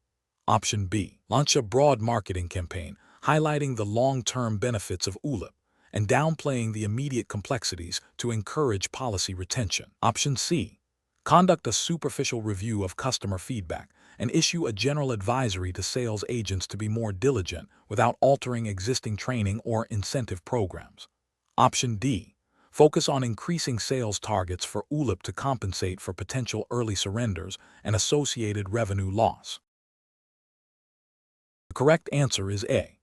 Option B. Launch a broad marketing campaign highlighting the long-term benefits of ULIP and downplaying the immediate complexities to encourage policy retention. Option C. Conduct a superficial review of customer feedback and issue a general advisory to sales agents to be more diligent without altering existing training or incentive programs. Option D. Focus on increasing sales targets for ULIP to compensate for potential early surrenders and associated revenue loss. The correct answer is A.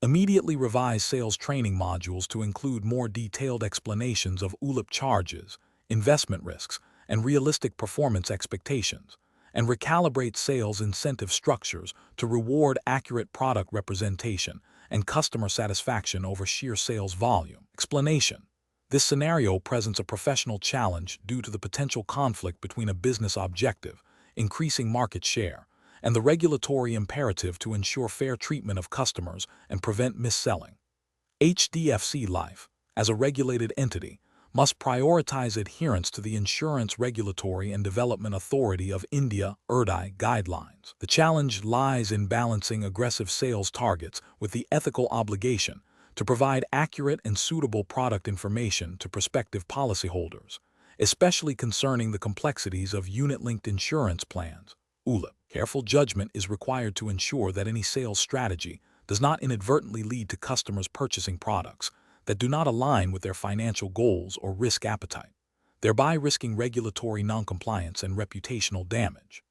Immediately revise sales training modules to include more detailed explanations of ULIP charges, investment risks, and realistic performance expectations, and recalibrate sales incentive structures to reward accurate product representation and customer satisfaction over sheer sales volume. Explanation. This scenario presents a professional challenge due to the potential conflict between a business objective, increasing market share, and the regulatory imperative to ensure fair treatment of customers and prevent mis-selling. HDFC Life, as a regulated entity, must prioritize adherence to the Insurance Regulatory and Development Authority of India (IRDAI) guidelines. The challenge lies in balancing aggressive sales targets with the ethical obligation to provide accurate and suitable product information to prospective policyholders, especially concerning the complexities of unit-linked insurance plans, ULIP. Careful judgment is required to ensure that any sales strategy does not inadvertently lead to customers purchasing products that do not align with their financial goals or risk appetite, thereby risking regulatory noncompliance and reputational damage.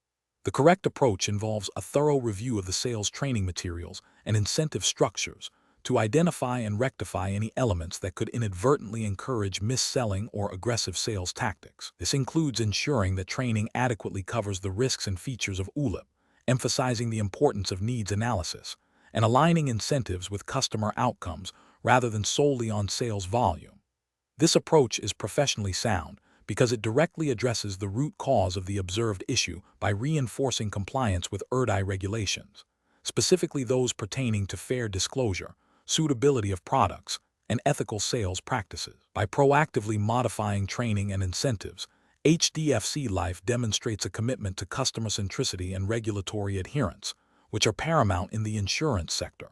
The correct approach involves a thorough review of the sales training materials and incentive structures to identify and rectify any elements that could inadvertently encourage mis-selling or aggressive sales tactics. This includes ensuring that training adequately covers the risks and features of ULIP, emphasizing the importance of needs analysis, and aligning incentives with customer outcomes rather than solely on sales volume. This approach is professionally sound because it directly addresses the root cause of the observed issue by reinforcing compliance with IRDAI regulations, specifically those pertaining to fair disclosure, suitability of products, and ethical sales practices. By proactively modifying training and incentives, HDFC Life demonstrates a commitment to customer centricity and regulatory adherence, which are paramount in the insurance sector.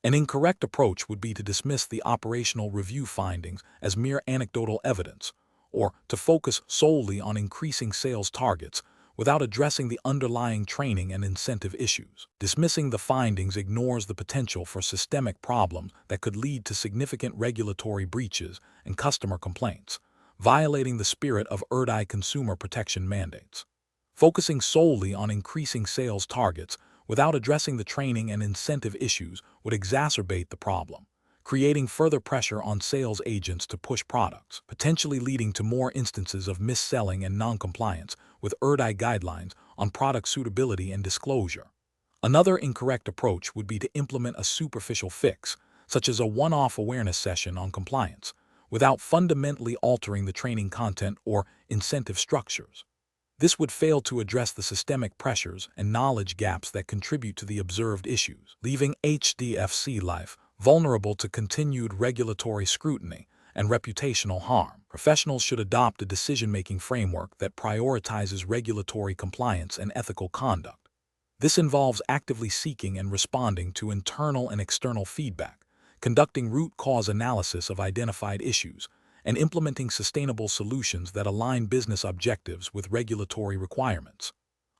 An incorrect approach would be to dismiss the operational review findings as mere anecdotal evidence, or to focus solely on increasing sales targets without addressing the underlying training and incentive issues. Dismissing the findings ignores the potential for systemic problems that could lead to significant regulatory breaches and customer complaints, violating the spirit of IRDAI consumer protection mandates. Focusing solely on increasing sales targets without addressing the training and incentive issues would exacerbate the problem, creating further pressure on sales agents to push products, potentially leading to more instances of mis-selling and non-compliance with IRDAI guidelines on product suitability and disclosure. Another incorrect approach would be to implement a superficial fix, such as a one-off awareness session on compliance, without fundamentally altering the training content or incentive structures. This would fail to address the systemic pressures and knowledge gaps that contribute to the observed issues, leaving HDFC Life vulnerable to continued regulatory scrutiny and reputational harm. Professionals should adopt a decision-making framework that prioritizes regulatory compliance and ethical conduct. This involves actively seeking and responding to internal and external feedback, conducting root cause analysis of identified issues, and implementing sustainable solutions that align business objectives with regulatory requirements.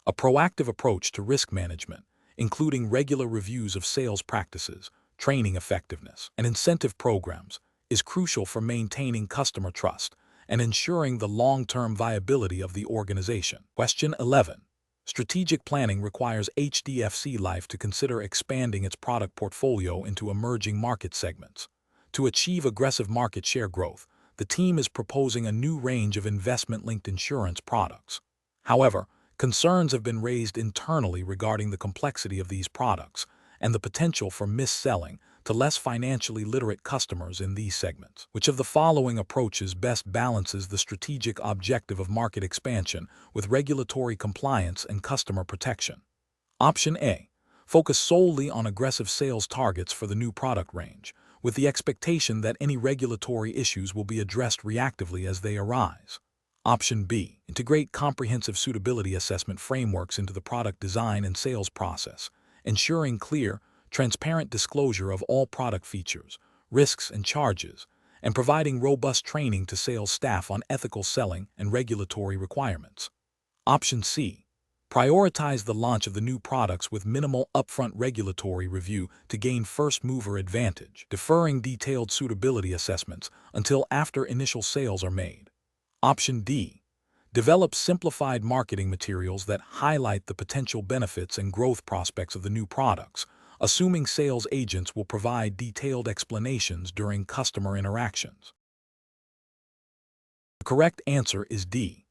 A proactive approach to risk management, including regular reviews of sales practices, training effectiveness, and incentive programs is crucial for maintaining customer trust and ensuring the long-term viability of the organization. Question 11. Strategic planning requires HDFC Life to consider expanding its product portfolio into emerging market segments. To achieve aggressive market share growth, the team is proposing a new range of investment-linked insurance products. However, concerns have been raised internally regarding the complexity of these products and the potential for mis-selling to less financially literate customers in these segments. Which of the following approaches best balances the strategic objective of market expansion with regulatory compliance and customer protection? Option A. Focus solely on aggressive sales targets for the new product range, with the expectation that any regulatory issues will be addressed reactively as they arise. Option B. Integrate comprehensive suitability assessment frameworks into the product design and sales process, ensuring clear, transparent disclosure of all product features, risks, and charges, and providing robust training to sales staff on ethical selling and regulatory requirements. Option C. Prioritize the launch of the new products with minimal upfront regulatory review to gain first-mover advantage, deferring detailed suitability assessments until after initial sales are made. Option D. Develop simplified marketing materials that highlight the potential benefits and growth prospects of the new products, assuming sales agents will provide detailed explanations during customer interactions. The correct answer is D.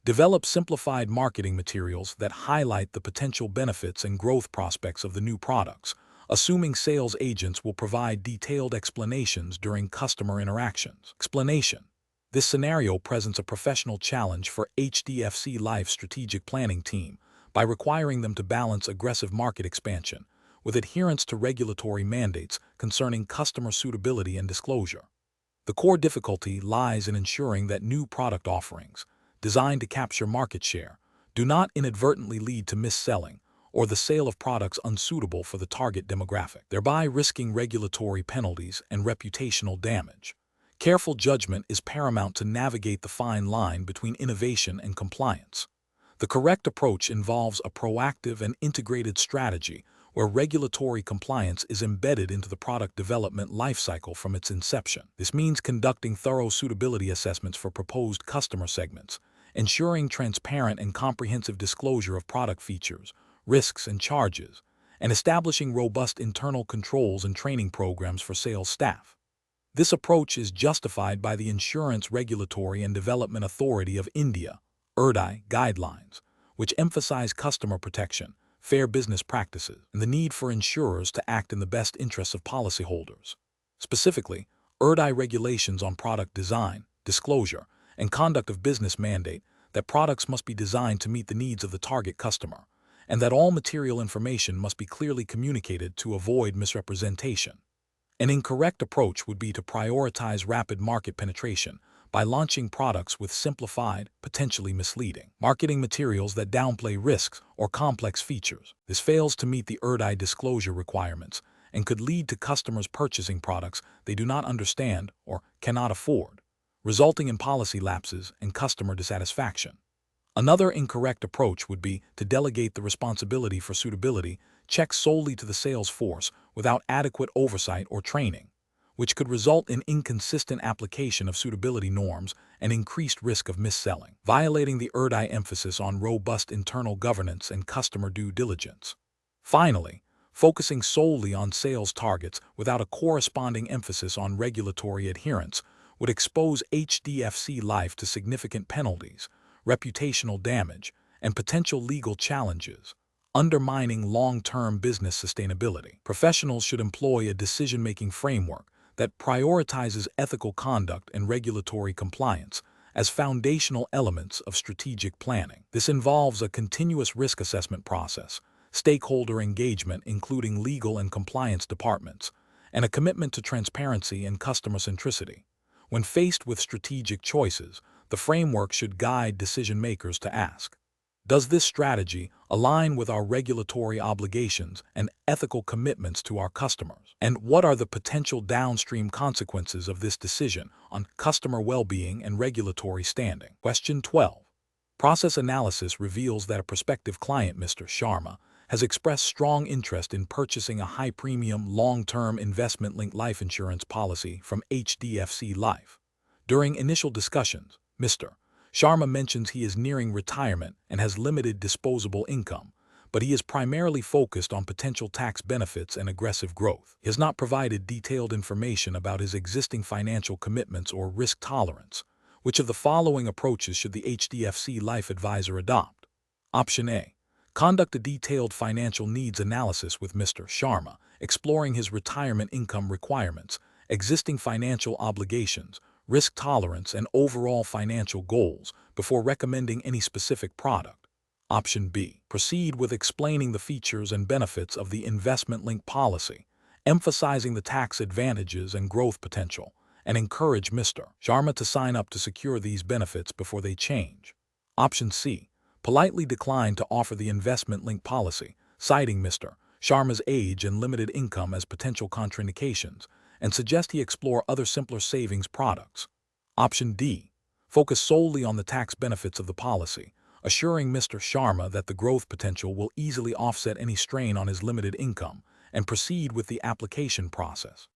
Develop simplified marketing materials that highlight the potential benefits and growth prospects of the new products, assuming sales agents will provide detailed explanations during customer interactions. Explanation. This scenario presents a professional challenge for HDFC Life's strategic planning team by requiring them to balance aggressive market expansion with adherence to regulatory mandates concerning customer suitability and disclosure. The core difficulty lies in ensuring that new product offerings, designed to capture market share, do not inadvertently lead to mis-selling or the sale of products unsuitable for the target demographic, thereby risking regulatory penalties and reputational damage. Careful judgment is paramount to navigate the fine line between innovation and compliance. The correct approach involves a proactive and integrated strategy where regulatory compliance is embedded into the product development lifecycle from its inception. This means conducting thorough suitability assessments for proposed customer segments, ensuring transparent and comprehensive disclosure of product features, risks, and charges, and establishing robust internal controls and training programs for sales staff. This approach is justified by the Insurance Regulatory and Development Authority of India, IRDAI, guidelines, which emphasize customer protection, fair business practices, and the need for insurers to act in the best interests of policyholders. Specifically, IRDAI regulations on product design, disclosure, and conduct of business mandate that products must be designed to meet the needs of the target customer, and that all material information must be clearly communicated to avoid misrepresentation. An incorrect approach would be to prioritize rapid market penetration by launching products with simplified, potentially misleading marketing materials that downplay risks or complex features. This fails to meet the IRDAI disclosure requirements and could lead to customers purchasing products they do not understand or cannot afford, resulting in policy lapses and customer dissatisfaction. Another incorrect approach would be to delegate the responsibility for suitability checks solely to the sales force without adequate oversight or training, which could result in inconsistent application of suitability norms and increased risk of mis-selling, violating the IRDAI emphasis on robust internal governance and customer due diligence. Finally, focusing solely on sales targets without a corresponding emphasis on regulatory adherence would expose HDFC Life to significant penalties, reputational damage, and potential legal challenges, undermining long-term business sustainability. Professionals should employ a decision-making framework that prioritizes ethical conduct and regulatory compliance as foundational elements of strategic planning. This involves a continuous risk assessment process, stakeholder engagement including legal and compliance departments, and a commitment to transparency and customer centricity. When faced with strategic choices, the framework should guide decision-makers to ask, does this strategy align with our regulatory obligations and ethical commitments to our customers? And what are the potential downstream consequences of this decision on customer well-being and regulatory standing? Question 12. Process analysis reveals that a prospective client, Mr. Sharma, has expressed strong interest in purchasing a high-premium, long-term investment-linked life insurance policy from HDFC Life. During initial discussions, Mr. Sharma mentions he is nearing retirement and has limited disposable income, but he is primarily focused on potential tax benefits and aggressive growth. He has not provided detailed information about his existing financial commitments or risk tolerance. Which of the following approaches should the HDFC Life advisor adopt? Option A. Conduct a detailed financial needs analysis with Mr. Sharma, exploring his retirement income requirements, existing financial obligations, risk tolerance, and overall financial goals before recommending any specific product. Option B. Proceed with explaining the features and benefits of the investment-linked policy, emphasizing the tax advantages and growth potential, and encourage Mr. Sharma to sign up to secure these benefits before they change. Option C. Politely decline to offer the investment-linked policy, citing Mr. Sharma's age and limited income as potential contraindications, and suggest he explore other simpler savings products. Option D. Focus solely on the tax benefits of the policy, assuring Mr. Sharma that the growth potential will easily offset any strain on his limited income, and proceed with the application process.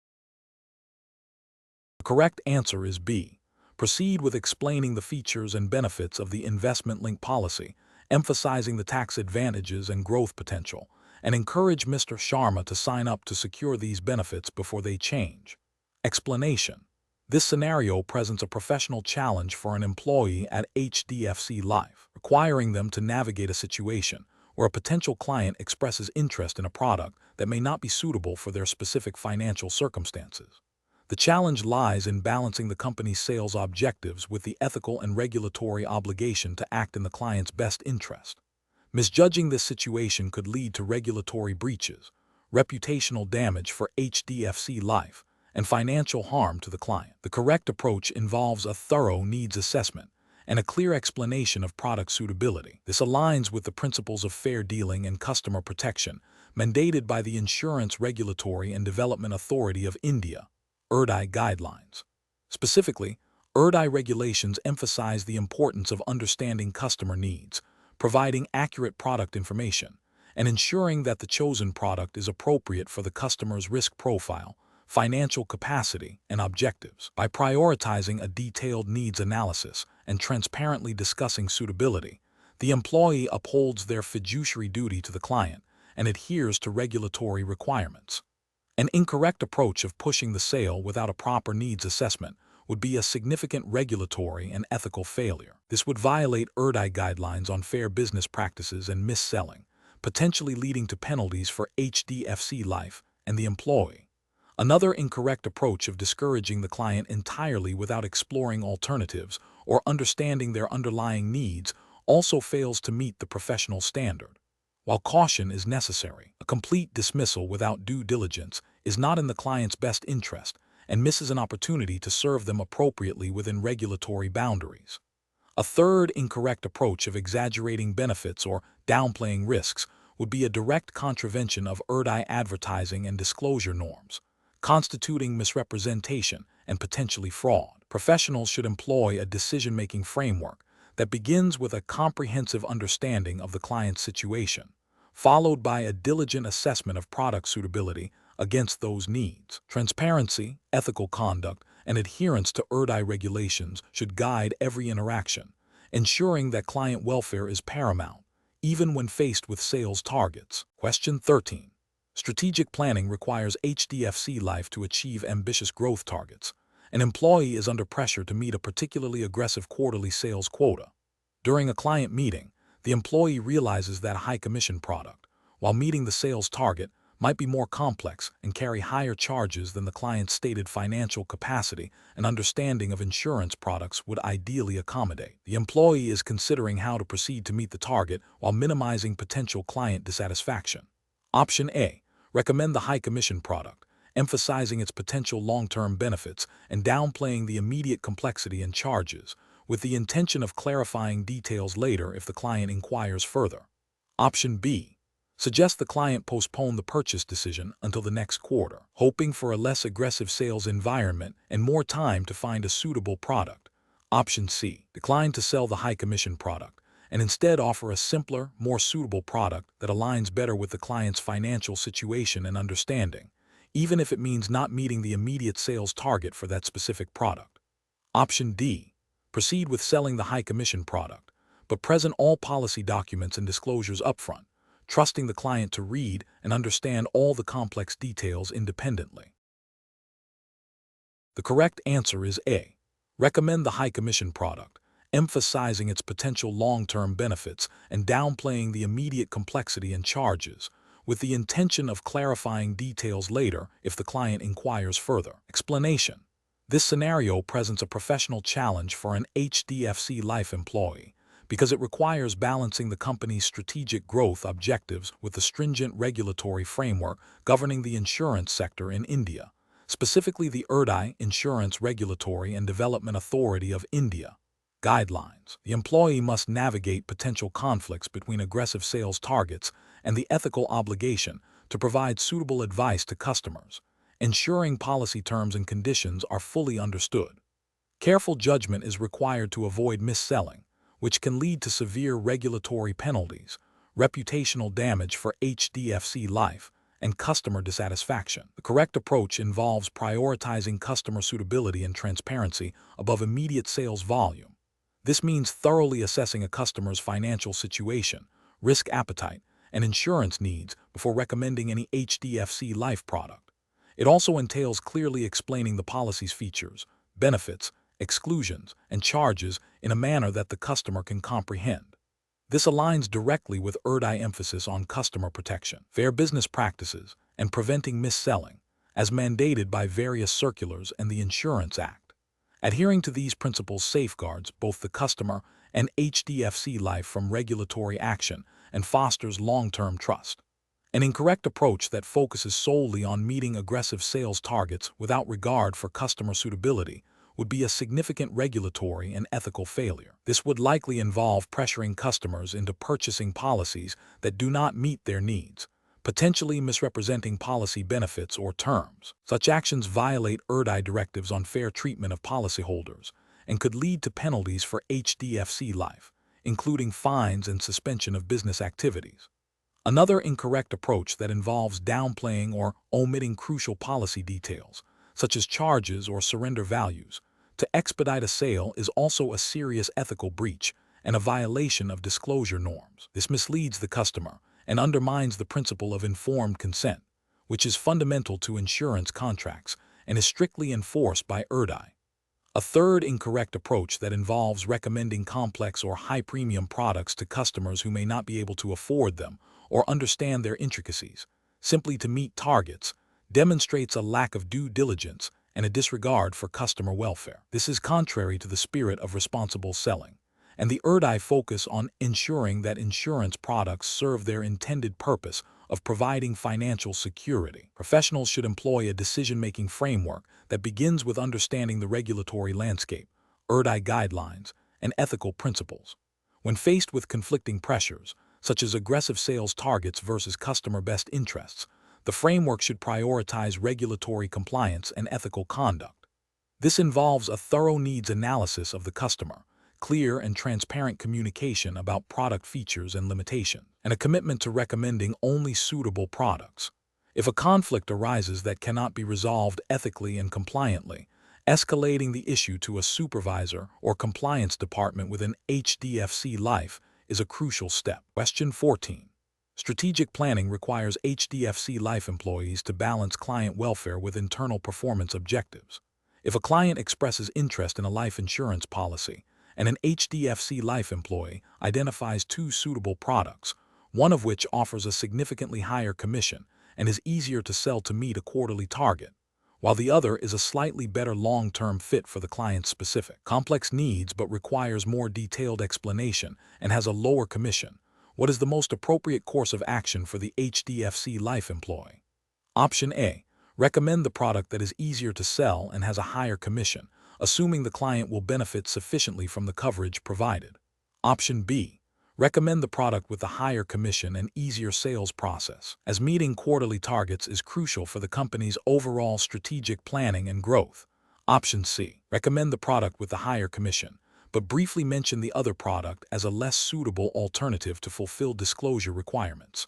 The correct answer is B. Proceed with explaining the features and benefits of the investment-linked policy, emphasizing the tax advantages and growth potential, and encourage Mr. Sharma to sign up to secure these benefits before they change. Explanation. This scenario presents a professional challenge for an employee at HDFC Life, requiring them to navigate a situation where a potential client expresses interest in a product that may not be suitable for their specific financial circumstances. The challenge lies in balancing the company's sales objectives with the ethical and regulatory obligation to act in the client's best interest. Misjudging this situation could lead to regulatory breaches, reputational damage for HDFC Life, and financial harm to the client. The correct approach involves a thorough needs assessment and a clear explanation of product suitability. This aligns with the principles of fair dealing and customer protection mandated by the Insurance Regulatory and Development Authority of India, IRDAI guidelines. Specifically, IRDAI regulations emphasize the importance of understanding customer needs, providing accurate product information, and ensuring that the chosen product is appropriate for the customer's risk profile, financial capacity, and objectives. By prioritizing a detailed needs analysis and transparently discussing suitability, the employee upholds their fiduciary duty to the client and adheres to regulatory requirements. An incorrect approach of pushing the sale without a proper needs assessment would be a significant regulatory and ethical failure. This would violate IRDAI guidelines on fair business practices and mis-selling, potentially leading to penalties for HDFC Life and the employee. Another incorrect approach of discouraging the client entirely without exploring alternatives or understanding their underlying needs also fails to meet the professional standard. While caution is necessary, a complete dismissal without due diligence is not in the client's best interest and misses an opportunity to serve them appropriately within regulatory boundaries. A third incorrect approach of exaggerating benefits or downplaying risks would be a direct contravention of IRDAI advertising and disclosure norms, constituting misrepresentation and potentially fraud. Professionals should employ a decision-making framework that begins with a comprehensive understanding of the client's situation, followed by a diligent assessment of product suitability against those needs. Transparency, ethical conduct, and adherence to IRDAI regulations should guide every interaction, ensuring that client welfare is paramount, even when faced with sales targets. Question 13. Strategic planning requires HDFC Life to achieve ambitious growth targets. An employee is under pressure to meet a particularly aggressive quarterly sales quota. During a client meeting, the employee realizes that a high-commission product, while meeting the sales target, might be more complex and carry higher charges than the client's stated financial capacity and understanding of insurance products would ideally accommodate. The employee is considering how to proceed to meet the target while minimizing potential client dissatisfaction. Option A. Recommend the high-commission product, emphasizing its potential long-term benefits and downplaying the immediate complexity and charges, with the intention of clarifying details later if the client inquires further. Option B. Suggest the client postpone the purchase decision until the next quarter, hoping for a less aggressive sales environment and more time to find a suitable product. Option C. Decline to sell the high-commission product, and instead offer a simpler, more suitable product that aligns better with the client's financial situation and understanding, even if it means not meeting the immediate sales target for that specific product. Option D. Proceed with selling the high-commission product, but present all policy documents and disclosures upfront, trusting the client to read and understand all the complex details independently. The correct answer is A. Recommend the high-commission product, emphasizing its potential long-term benefits and downplaying the immediate complexity and charges, with the intention of clarifying details later if the client inquires further. Explanation. This scenario presents a professional challenge for an HDFC Life employee because it requires balancing the company's strategic growth objectives with the stringent regulatory framework governing the insurance sector in India, specifically the IRDAI Insurance Regulatory and Development Authority of India guidelines. The employee must navigate potential conflicts between aggressive sales targets and the ethical obligation to provide suitable advice to customers, ensuring policy terms and conditions are fully understood. Careful judgment is required to avoid mis-selling, which can lead to severe regulatory penalties, reputational damage for HDFC Life, and customer dissatisfaction. The correct approach involves prioritizing customer suitability and transparency above immediate sales volume. This means thoroughly assessing a customer's financial situation, risk appetite, and insurance needs before recommending any HDFC Life product. It also entails clearly explaining the policy's features, benefits, exclusions, and charges in a manner that the customer can comprehend. This aligns directly with IRDAI emphasis on customer protection, fair business practices, and preventing mis-selling, as mandated by various circulars and the Insurance Act. Adhering to these principles safeguards both the customer and HDFC Life from regulatory action and fosters long-term trust. An incorrect approach that focuses solely on meeting aggressive sales targets without regard for customer suitability would be a significant regulatory and ethical failure. This would likely involve pressuring customers into purchasing policies that do not meet their needs, potentially misrepresenting policy benefits or terms. Such actions violate IRDAI directives on fair treatment of policyholders and could lead to penalties for HDFC Life, including fines and suspension of business activities. Another incorrect approach that involves downplaying or omitting crucial policy details, such as charges or surrender values, to expedite a sale is also a serious ethical breach and a violation of disclosure norms. This misleads the customer and undermines the principle of informed consent, which is fundamental to insurance contracts and is strictly enforced by IRDAI. A third incorrect approach that involves recommending complex or high-premium products to customers who may not be able to afford them or understand their intricacies, simply to meet targets, demonstrates a lack of due diligence and a disregard for customer welfare. This is contrary to the spirit of responsible selling, and the IRDAI focus on ensuring that insurance products serve their intended purpose of providing financial security. Professionals should employ a decision-making framework that begins with understanding the regulatory landscape, IRDAI guidelines, and ethical principles. When faced with conflicting pressures, such as aggressive sales targets versus customer best interests, the framework should prioritize regulatory compliance and ethical conduct. This involves a thorough needs analysis of the customer, clear and transparent communication about product features and limitations, and a commitment to recommending only suitable products. If a conflict arises that cannot be resolved ethically and compliantly, escalating the issue to a supervisor or compliance department within HDFC Life is a crucial step. Question 14. Strategic planning requires HDFC Life employees to balance client welfare with internal performance objectives. If a client expresses interest in a life insurance policy, and an HDFC Life employee identifies two suitable products, one of which offers a significantly higher commission and is easier to sell to meet a quarterly target, while the other is a slightly better long-term fit for the client's specific complex needs but requires more detailed explanation and has a lower commission, what is the most appropriate course of action for the HDFC Life employee? Option A. Recommend the product that is easier to sell and has a higher commission, assuming the client will benefit sufficiently from the coverage provided. Option B. Recommend the product with the higher commission and easier sales process, as meeting quarterly targets is crucial for the company's overall strategic planning and growth. Option C. Recommend the product with the higher commission, but briefly mention the other product as a less suitable alternative to fulfill disclosure requirements.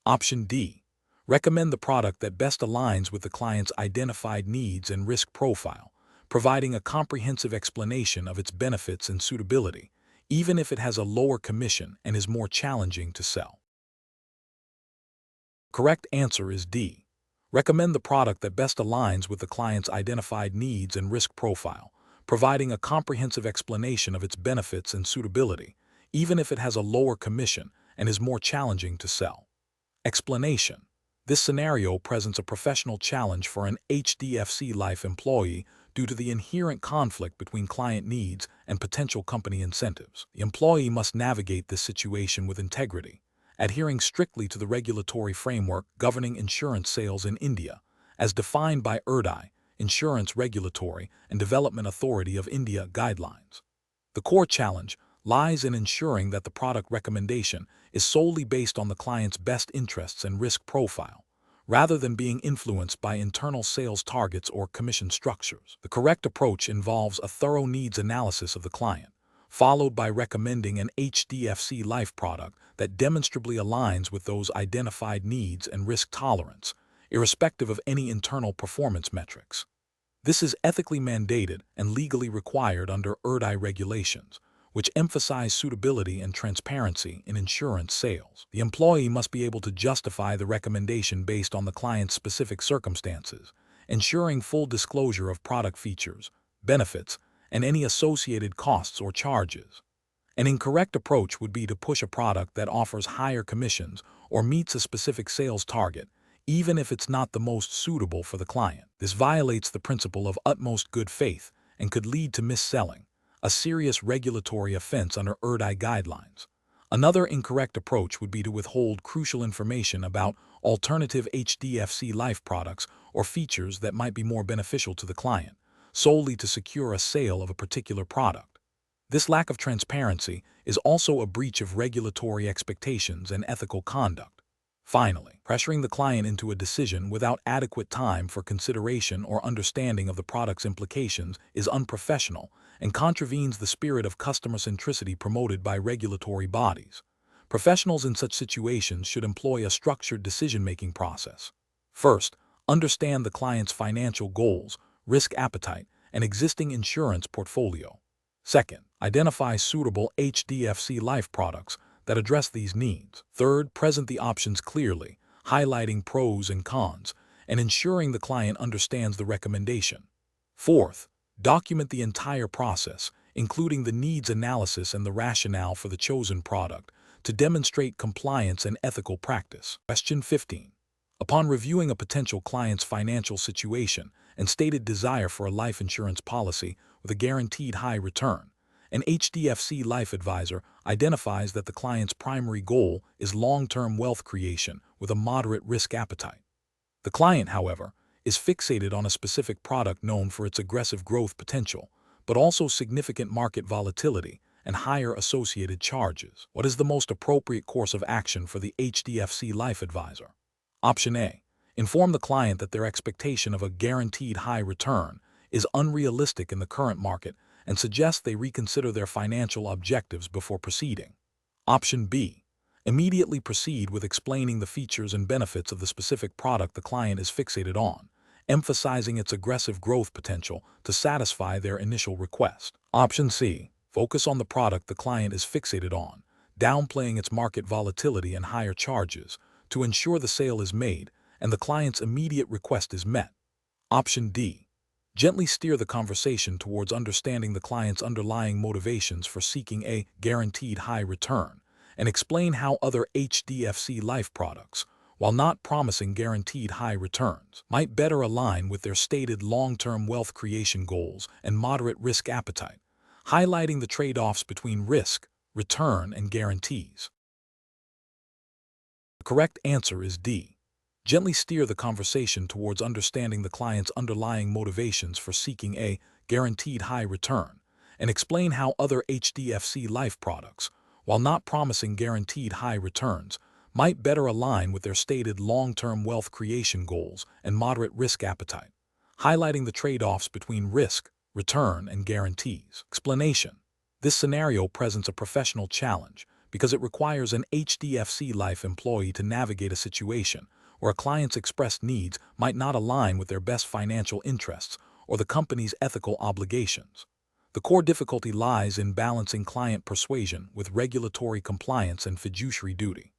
Option D. Recommend the product that best aligns with the client's identified needs and risk profile, providing a comprehensive explanation of its benefits and suitability, even if it has a lower commission and is more challenging to sell. Correct answer is D. Recommend the product that best aligns with the client's identified needs and risk profile, providing a comprehensive explanation of its benefits and suitability, even if it has a lower commission and is more challenging to sell. Explanation. This scenario presents a professional challenge for an HDFC Life employee due to the inherent conflict between client needs and potential company incentives. The employee must navigate this situation with integrity, adhering strictly to the regulatory framework governing insurance sales in India, as defined by IRDAI, Insurance Regulatory and Development Authority of India guidelines. The core challenge lies in ensuring that the product recommendation is solely based on the client's best interests and risk profile, rather than being influenced by internal sales targets or commission structures. The correct approach involves a thorough needs analysis of the client, followed by recommending an HDFC Life product that demonstrably aligns with those identified needs and risk tolerance, irrespective of any internal performance metrics. This is ethically mandated and legally required under IRDAI regulations, which emphasize suitability and transparency in insurance sales. The employee must be able to justify the recommendation based on the client's specific circumstances, ensuring full disclosure of product features, benefits, and any associated costs or charges. An incorrect approach would be to push a product that offers higher commissions or meets a specific sales target, even if it's not the most suitable for the client. This violates the principle of utmost good faith and could lead to mis-selling, a serious regulatory offense under IRDAI guidelines. Another incorrect approach would be to withhold crucial information about alternative HDFC Life products or features that might be more beneficial to the client, solely to secure a sale of a particular product. This lack of transparency is also a breach of regulatory expectations and ethical conduct. Finally, pressuring the client into a decision without adequate time for consideration or understanding of the product's implications is unprofessional and contravenes the spirit of customer centricity promoted by regulatory bodies. Professionals in such situations should employ a structured decision-making process. First, understand the client's financial goals, risk appetite, and existing insurance portfolio. Second, identify suitable HDFC Life products that address these needs. Third, present the options clearly, highlighting pros and cons, and ensuring the client understands the recommendation. Fourth, document the entire process, including the needs analysis and the rationale for the chosen product, to demonstrate compliance and ethical practice. Question 15. Upon reviewing a potential client's financial situation and stated desire for a life insurance policy with a guaranteed high return, an HDFC Life advisor identifies that the client's primary goal is long-term wealth creation with a moderate risk appetite. The client, however, is fixated on a specific product known for its aggressive growth potential, but also significant market volatility and higher associated charges. What is the most appropriate course of action for the HDFC Life advisor? Option A. Inform the client that their expectation of a guaranteed high return is unrealistic in the current market and suggest they reconsider their financial objectives before proceeding. Option B. Immediately proceed with explaining the features and benefits of the specific product the client is fixated on, emphasizing its aggressive growth potential to satisfy their initial request. Option C. Focus on the product the client is fixated on, downplaying its market volatility and higher charges to ensure the sale is made and the client's immediate request is met. Option D. Gently steer the conversation towards understanding the client's underlying motivations for seeking a guaranteed high return, and explain how other HDFC Life products, while not promising guaranteed high returns, might better align with their stated long-term wealth creation goals and moderate risk appetite, highlighting the trade-offs between risk, return, and guarantees. The correct answer is D. Gently steer the conversation towards understanding the client's underlying motivations for seeking a guaranteed high return, and explain how other HDFC Life products, while not promising guaranteed high returns, might better align with their stated long-term wealth creation goals and moderate risk appetite, highlighting the trade-offs between risk, return, and guarantees. Explanation. This scenario presents a professional challenge because it requires an HDFC Life employee to navigate a situation where a client's expressed needs might not align with their best financial interests or the company's ethical obligations. The core difficulty lies in balancing client persuasion with regulatory compliance and fiduciary duty.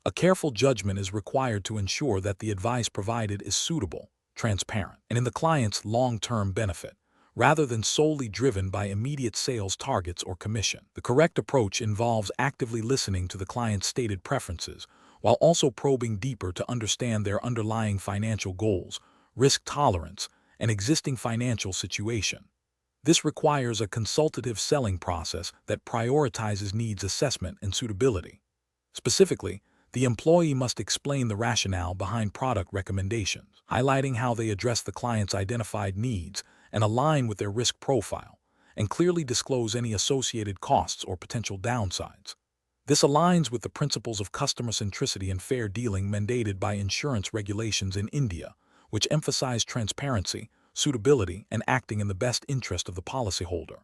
A careful judgment is required to ensure that the advice provided is suitable, transparent, and in the client's long-term benefit, rather than solely driven by immediate sales targets or commission. The correct approach involves actively listening to the client's stated preferences, while also probing deeper to understand their underlying financial goals, risk tolerance, and existing financial situation. This requires a consultative selling process that prioritizes needs assessment and suitability. Specifically, the employee must explain the rationale behind product recommendations, highlighting how they address the client's identified needs and align with their risk profile, and clearly disclose any associated costs or potential downsides. This aligns with the principles of customer centricity and fair dealing mandated by insurance regulations in India, which emphasize transparency, suitability, and acting in the best interest of the policyholder.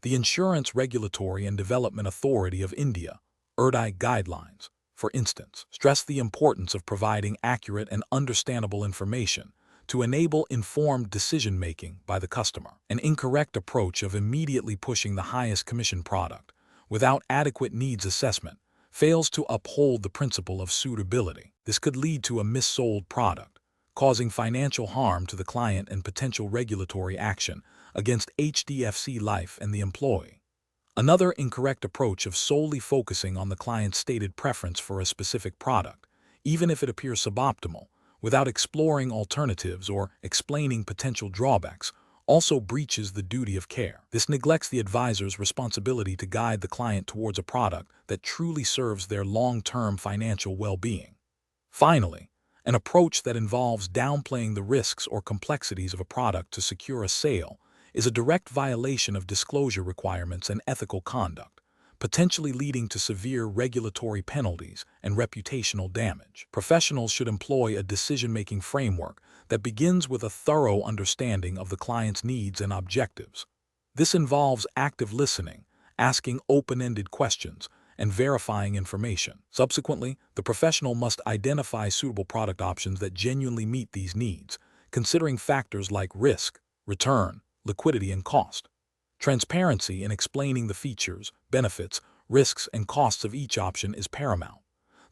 The Insurance Regulatory and Development Authority of India, IRDAI guidelines, for instance, stress the importance of providing accurate and understandable information to enable informed decision-making by the customer. An incorrect approach of immediately pushing the highest commission product without adequate needs assessment fails to uphold the principle of suitability. This could lead to a missold product, causing financial harm to the client and potential regulatory action against HDFC Life and the employee. Another incorrect approach of solely focusing on the client's stated preference for a specific product, even if it appears suboptimal, without exploring alternatives or explaining potential drawbacks, also breaches the duty of care. This neglects the advisor's responsibility to guide the client towards a product that truly serves their long-term financial well-being. Finally, an approach that involves downplaying the risks or complexities of a product to secure a sale is a direct violation of disclosure requirements and ethical conduct, potentially leading to severe regulatory penalties and reputational damage. Professionals should employ a decision-making framework that begins with a thorough understanding of the client's needs and objectives. This involves active listening, asking open-ended questions, and verifying information. Subsequently, the professional must identify suitable product options that genuinely meet these needs, considering factors like risk, return, liquidity, and cost. Transparency in explaining the features, benefits, risks, and costs of each option is paramount.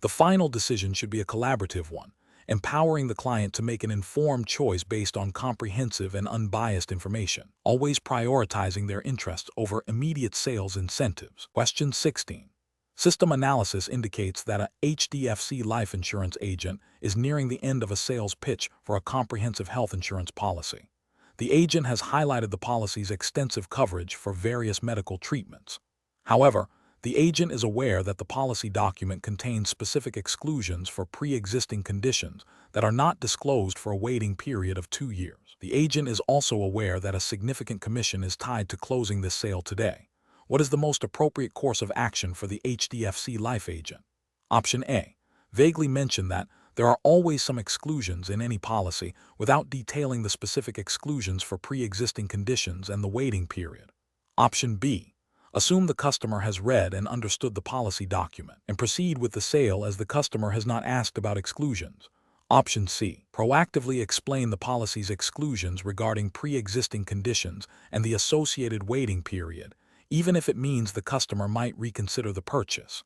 The final decision should be a collaborative one, empowering the client to make an informed choice based on comprehensive and unbiased information, always prioritizing their interests over immediate sales incentives. Question 16. System analysis indicates that a HDFC life insurance agent is nearing the end of a sales pitch for a comprehensive health insurance policy. The agent has highlighted the policy's extensive coverage for various medical treatments. However, the agent is aware that the policy document contains specific exclusions for pre-existing conditions that are not disclosed for a waiting period of 2 years. The agent is also aware that a significant commission is tied to closing this sale today. What is the most appropriate course of action for the HDFC life agent? Option A. Vaguely mention that there are always some exclusions in any policy without detailing the specific exclusions for pre-existing conditions and the waiting period. Option B. Assume the customer has read and understood the policy document and proceed with the sale as the customer has not asked about exclusions. Option C. Proactively explain the policy's exclusions regarding pre-existing conditions and the associated waiting period, even if it means the customer might reconsider the purchase.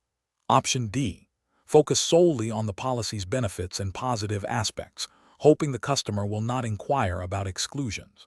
Option D. Focus solely on the policy's benefits and positive aspects, hoping the customer will not inquire about exclusions.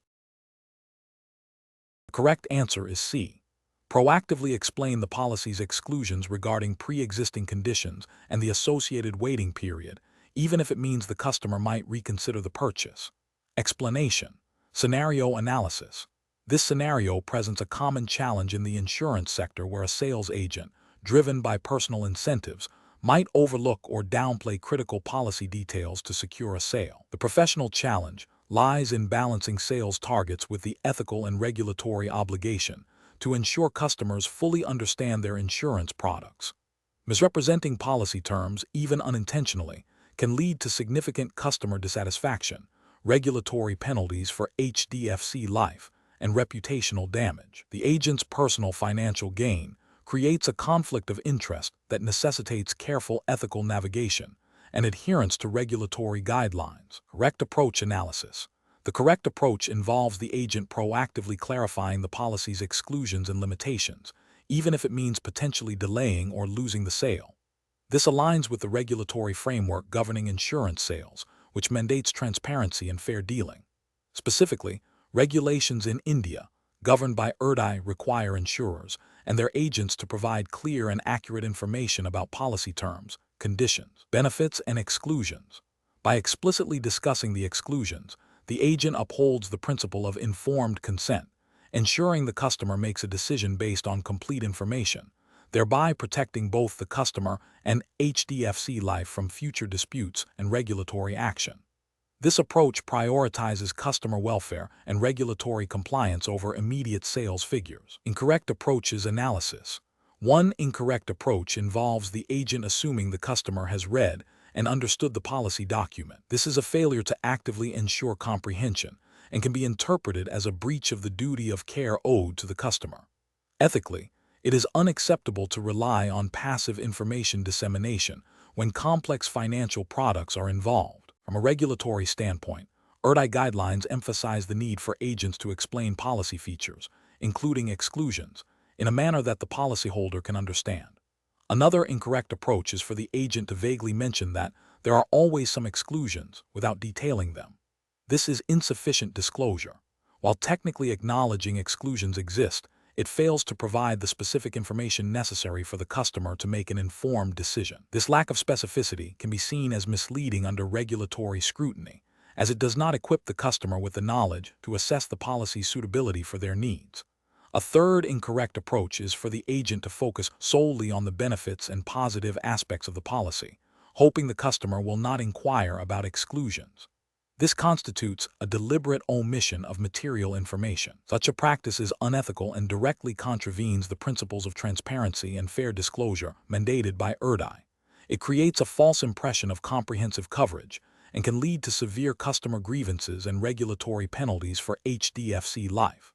The correct answer is C. Proactively explain the policy's exclusions regarding pre-existing conditions and the associated waiting period, even if it means the customer might reconsider the purchase. Explanation. Scenario analysis. This scenario presents a common challenge in the insurance sector where a sales agent, driven by personal incentives, might overlook or downplay critical policy details to secure a sale. The professional challenge lies in balancing sales targets with the ethical and regulatory obligation to ensure customers fully understand their insurance products. Misrepresenting policy terms, even unintentionally, can lead to significant customer dissatisfaction, regulatory penalties for HDFC Life, and reputational damage. The agent's personal financial gain creates a conflict of interest that necessitates careful ethical navigation and adherence to regulatory guidelines. Correct approach analysis. The correct approach involves the agent proactively clarifying the policy's exclusions and limitations, even if it means potentially delaying or losing the sale. This aligns with the regulatory framework governing insurance sales, which mandates transparency and fair dealing. Specifically, regulations in India, governed by HDFC, require insurers and their agents to provide clear and accurate information about policy terms, conditions, benefits, and exclusions. By explicitly discussing the exclusions, the agent upholds the principle of informed consent, ensuring the customer makes a decision based on complete information, thereby protecting both the customer and HDFC Life from future disputes and regulatory action. This approach prioritizes customer welfare and regulatory compliance over immediate sales figures. Incorrect approaches analysis. One incorrect approach involves the agent assuming the customer has read and understood the policy document. This is a failure to actively ensure comprehension and can be interpreted as a breach of the duty of care owed to the customer. Ethically, it is unacceptable to rely on passive information dissemination when complex financial products are involved. From a regulatory standpoint, HDFC guidelines emphasize the need for agents to explain policy features, including exclusions, in a manner that the policyholder can understand. Another incorrect approach is for the agent to vaguely mention that there are always some exclusions without detailing them. This is insufficient disclosure. While technically acknowledging exclusions exist, it fails to provide the specific information necessary for the customer to make an informed decision. This lack of specificity can be seen as misleading under regulatory scrutiny, as it does not equip the customer with the knowledge to assess the policy's suitability for their needs. A third incorrect approach is for the agent to focus solely on the benefits and positive aspects of the policy, hoping the customer will not inquire about exclusions. This constitutes a deliberate omission of material information. Such a practice is unethical and directly contravenes the principles of transparency and fair disclosure mandated by HDFC. It creates a false impression of comprehensive coverage and can lead to severe customer grievances and regulatory penalties for HDFC Life.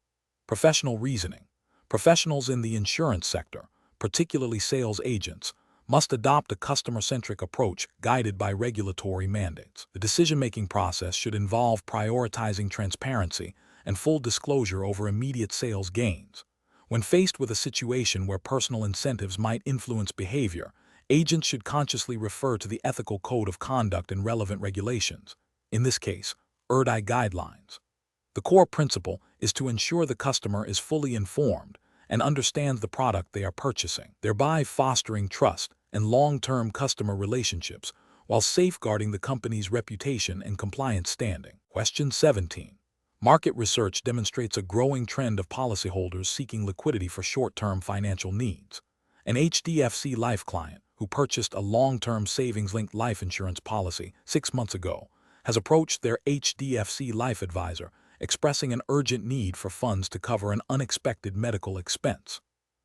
Professional reasoning. Professionals in the insurance sector, particularly sales agents, must adopt a customer-centric approach guided by regulatory mandates. The decision-making process should involve prioritizing transparency and full disclosure over immediate sales gains. When faced with a situation where personal incentives might influence behavior, agents should consciously refer to the ethical code of conduct and relevant regulations, in this case, HDFC guidelines. The core principle is to ensure the customer is fully informed and understands the product they are purchasing, thereby fostering trust and long-term customer relationships while safeguarding the company's reputation and compliance standing. Question 17. Market research demonstrates a growing trend of policyholders seeking liquidity for short-term financial needs. An HDFC Life client who purchased a long-term savings-linked life insurance policy 6 months ago has approached their HDFC Life advisor expressing an urgent need for funds to cover an unexpected medical expense.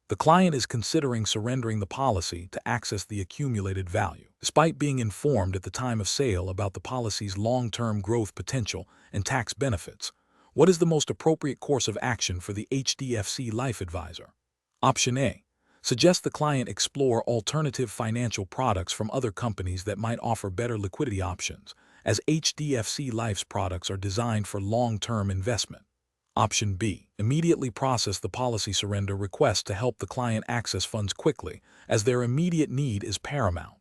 The client is considering surrendering the policy to access the accumulated value. Despite being informed at the time of sale about the policy's long-term growth potential and tax benefits, what is the most appropriate course of action for the HDFC Life advisor? Option A. Suggest the client explore alternative financial products from other companies that might offer better liquidity options, as HDFC Life's products are designed for long-term investment. Option B. Immediately process the policy surrender request to help the client access funds quickly, as their immediate need is paramount.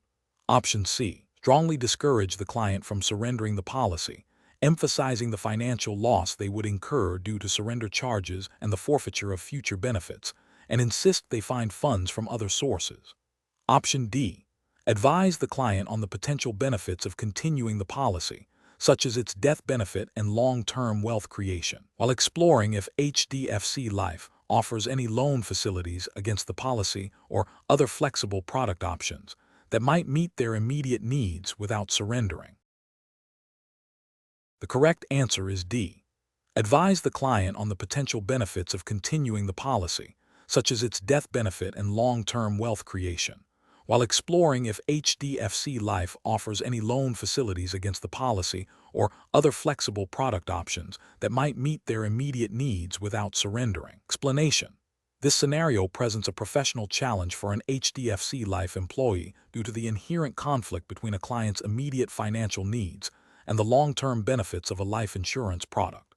Option C. Strongly discourage the client from surrendering the policy, emphasizing the financial loss they would incur due to surrender charges and the forfeiture of future benefits, and insist they find funds from other sources. Option D. Advise the client on the potential benefits of continuing the policy, such as its death benefit and long-term wealth creation, while exploring if HDFC Life offers any loan facilities against the policy or other flexible product options that might meet their immediate needs without surrendering. The correct answer is D. Advise the client on the potential benefits of continuing the policy, such as its death benefit and long-term wealth creation, while exploring if HDFC Life offers any loan facilities against the policy or other flexible product options that might meet their immediate needs without surrendering. Explanation: this scenario presents a professional challenge for an HDFC Life employee due to the inherent conflict between a client's immediate financial needs and the long-term benefits of a life insurance product.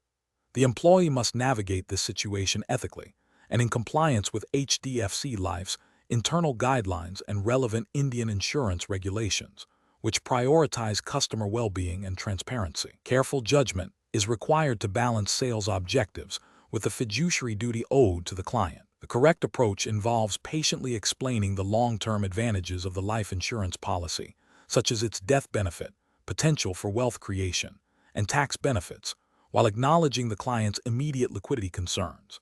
The employee must navigate this situation ethically and in compliance with HDFC Life's internal guidelines and relevant Indian insurance regulations, which prioritize customer well-being and transparency. Careful judgment is required to balance sales objectives with the fiduciary duty owed to the client. The correct approach involves patiently explaining the long-term advantages of the life insurance policy, such as its death benefit, potential for wealth creation, and tax benefits, while acknowledging the client's immediate liquidity concerns.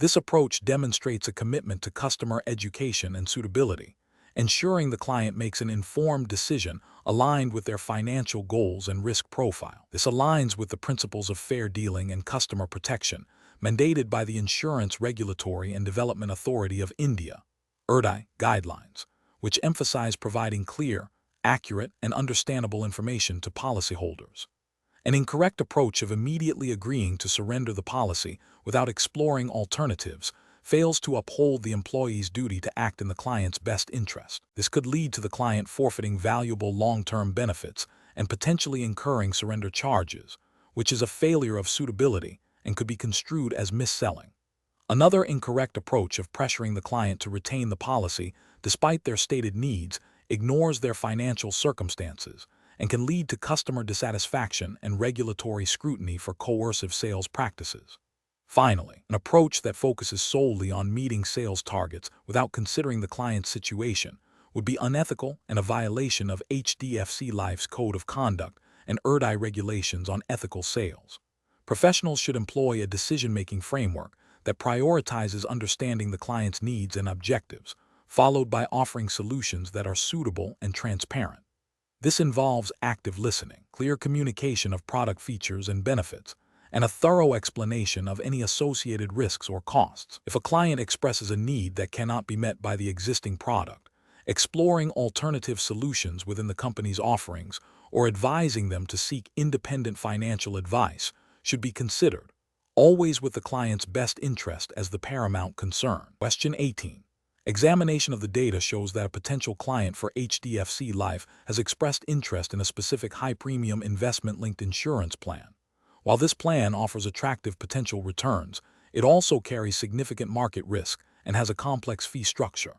This approach demonstrates a commitment to customer education and suitability, ensuring the client makes an informed decision aligned with their financial goals and risk profile. This aligns with the principles of fair dealing and customer protection mandated by the Insurance Regulatory and Development Authority of India (IRDAI) guidelines, which emphasize providing clear, accurate, and understandable information to policyholders. An incorrect approach of immediately agreeing to surrender the policy without exploring alternatives fails to uphold the employee's duty to act in the client's best interest. This could lead to the client forfeiting valuable long-term benefits and potentially incurring surrender charges, which is a failure of suitability and could be construed as mis-selling. Another incorrect approach of pressuring the client to retain the policy despite their stated needs ignores their financial circumstances and can lead to customer dissatisfaction and regulatory scrutiny for coercive sales practices. Finally, an approach that focuses solely on meeting sales targets without considering the client's situation would be unethical and a violation of HDFC Life's Code of Conduct and IRDAI regulations on ethical sales. Professionals should employ a decision-making framework that prioritizes understanding the client's needs and objectives, followed by offering solutions that are suitable and transparent. This involves active listening, clear communication of product features and benefits, and a thorough explanation of any associated risks or costs. If a client expresses a need that cannot be met by the existing product, exploring alternative solutions within the company's offerings or advising them to seek independent financial advice should be considered, always with the client's best interest as the paramount concern. Question 18. Examination of the data shows that a potential client for HDFC Life has expressed interest in a specific high-premium investment-linked insurance plan. While this plan offers attractive potential returns, it also carries significant market risk and has a complex fee structure.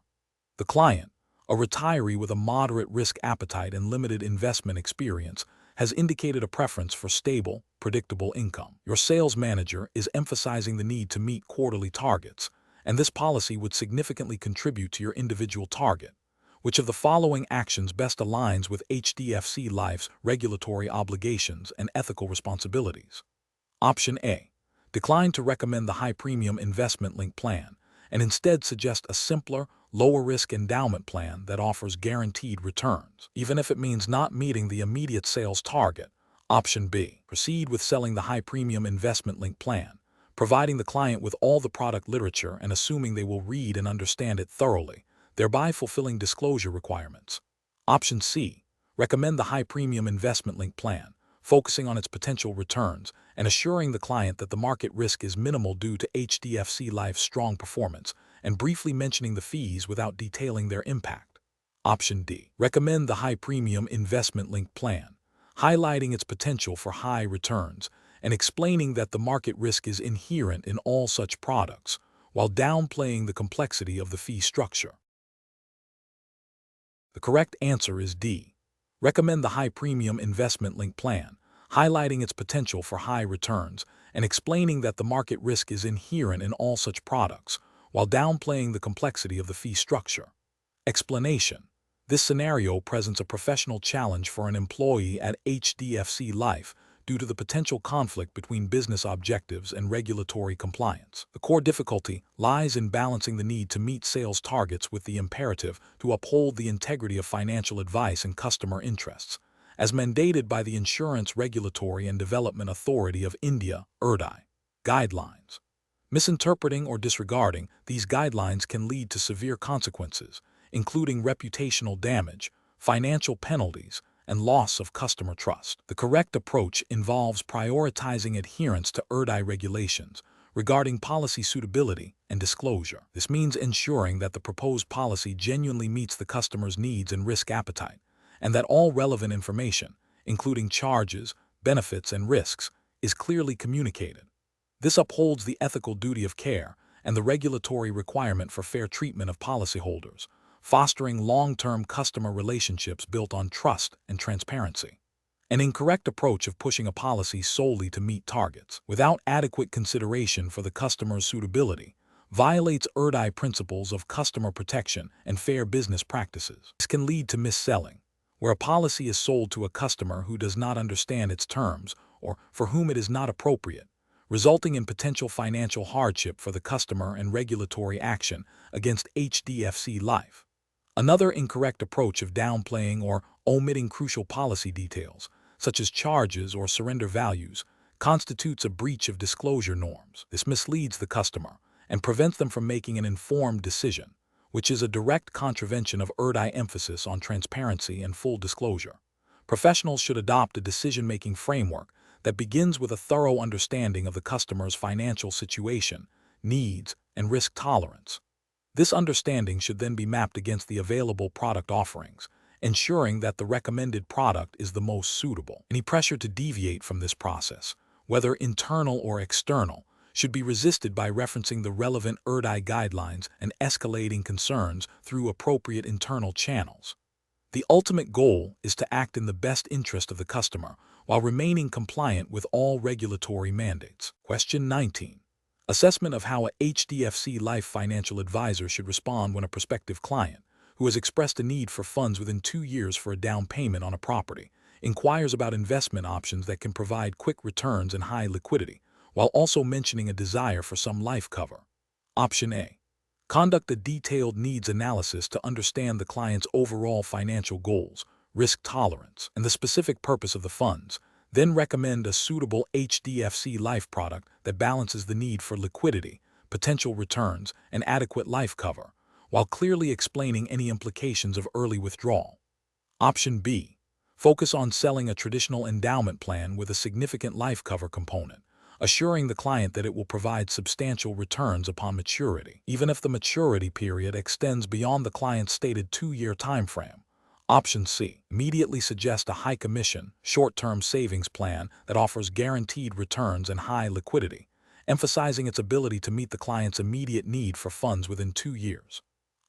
The client, a retiree with a moderate risk appetite and limited investment experience, has indicated a preference for stable, predictable income. Your sales manager is emphasizing the need to meet quarterly targets, and this policy would significantly contribute to your individual target. Which of the following actions best aligns with HDFC Life's regulatory obligations and ethical responsibilities? Option A. Decline to recommend the high-premium investment-linked plan and instead suggest a simpler, lower-risk endowment plan that offers guaranteed returns, even if it means not meeting the immediate sales target. Option B. Proceed with selling the high-premium investment-linked plan, providing the client with all the product literature and assuming they will read and understand it thoroughly, thereby fulfilling disclosure requirements. Option C. Recommend the high-premium investment-linked plan, focusing on its potential returns and assuring the client that the market risk is minimal due to HDFC Life's strong performance, and briefly mentioning the fees without detailing their impact. Option D. Recommend the high-premium investment-linked plan, highlighting its potential for high returns and explaining that the market risk is inherent in all such products, while downplaying the complexity of the fee structure. The correct answer is D. Recommend the high-premium investment-linked plan, highlighting its potential for high returns and explaining that the market risk is inherent in all such products, while downplaying the complexity of the fee structure. Explanation: this scenario presents a professional challenge for an employee at HDFC Life due to the potential conflict between business objectives and regulatory compliance. The core difficulty lies in balancing the need to meet sales targets with the imperative to uphold the integrity of financial advice and customer interests, as mandated by the Insurance Regulatory and Development Authority of India (IRDAI) guidelines. Misinterpreting or disregarding these guidelines can lead to severe consequences, including reputational damage, financial penalties, and loss of customer trust. The correct approach involves prioritizing adherence to ERDI regulations regarding policy suitability and disclosure. This means ensuring that the proposed policy genuinely meets the customer's needs and risk appetite, and that all relevant information, including charges, benefits, and risks, is clearly communicated. This upholds the ethical duty of care and the regulatory requirement for fair treatment of policyholders, fostering long-term customer relationships built on trust and transparency. An incorrect approach of pushing a policy solely to meet targets, without adequate consideration for the customer's suitability, violates ERDI principles of customer protection and fair business practices. This can lead to mis-selling, where a policy is sold to a customer who does not understand its terms or for whom it is not appropriate, resulting in potential financial hardship for the customer and regulatory action against HDFC Life. Another incorrect approach of downplaying or omitting crucial policy details, such as charges or surrender values, constitutes a breach of disclosure norms. This misleads the customer and prevents them from making an informed decision, which is a direct contravention of ERDI emphasis on transparency and full disclosure. Professionals should adopt a decision-making framework that begins with a thorough understanding of the customer's financial situation, needs, and risk tolerance. This understanding should then be mapped against the available product offerings, ensuring that the recommended product is the most suitable. Any pressure to deviate from this process, whether internal or external, should be resisted by referencing the relevant ERDI guidelines and escalating concerns through appropriate internal channels. The ultimate goal is to act in the best interest of the customer while remaining compliant with all regulatory mandates. Question 19. Assessment of how a HDFC Life financial advisor should respond when a prospective client, who has expressed a need for funds within 2 years for a down payment on a property, inquires about investment options that can provide quick returns and high liquidity, while also mentioning a desire for some life cover. Option A. Conduct a detailed needs analysis to understand the client's overall financial goals, risk tolerance, and the specific purpose of the funds. Then recommend a suitable HDFC Life product that balances the need for liquidity, potential returns, and adequate life cover, while clearly explaining any implications of early withdrawal. Option B. Focus on selling a traditional endowment plan with a significant life cover component, assuring the client that it will provide substantial returns upon maturity, even if the maturity period extends beyond the client's stated 2-year timeframe. Option C. Immediately suggest a high-commission, short-term savings plan that offers guaranteed returns and high liquidity, emphasizing its ability to meet the client's immediate need for funds within 2 years.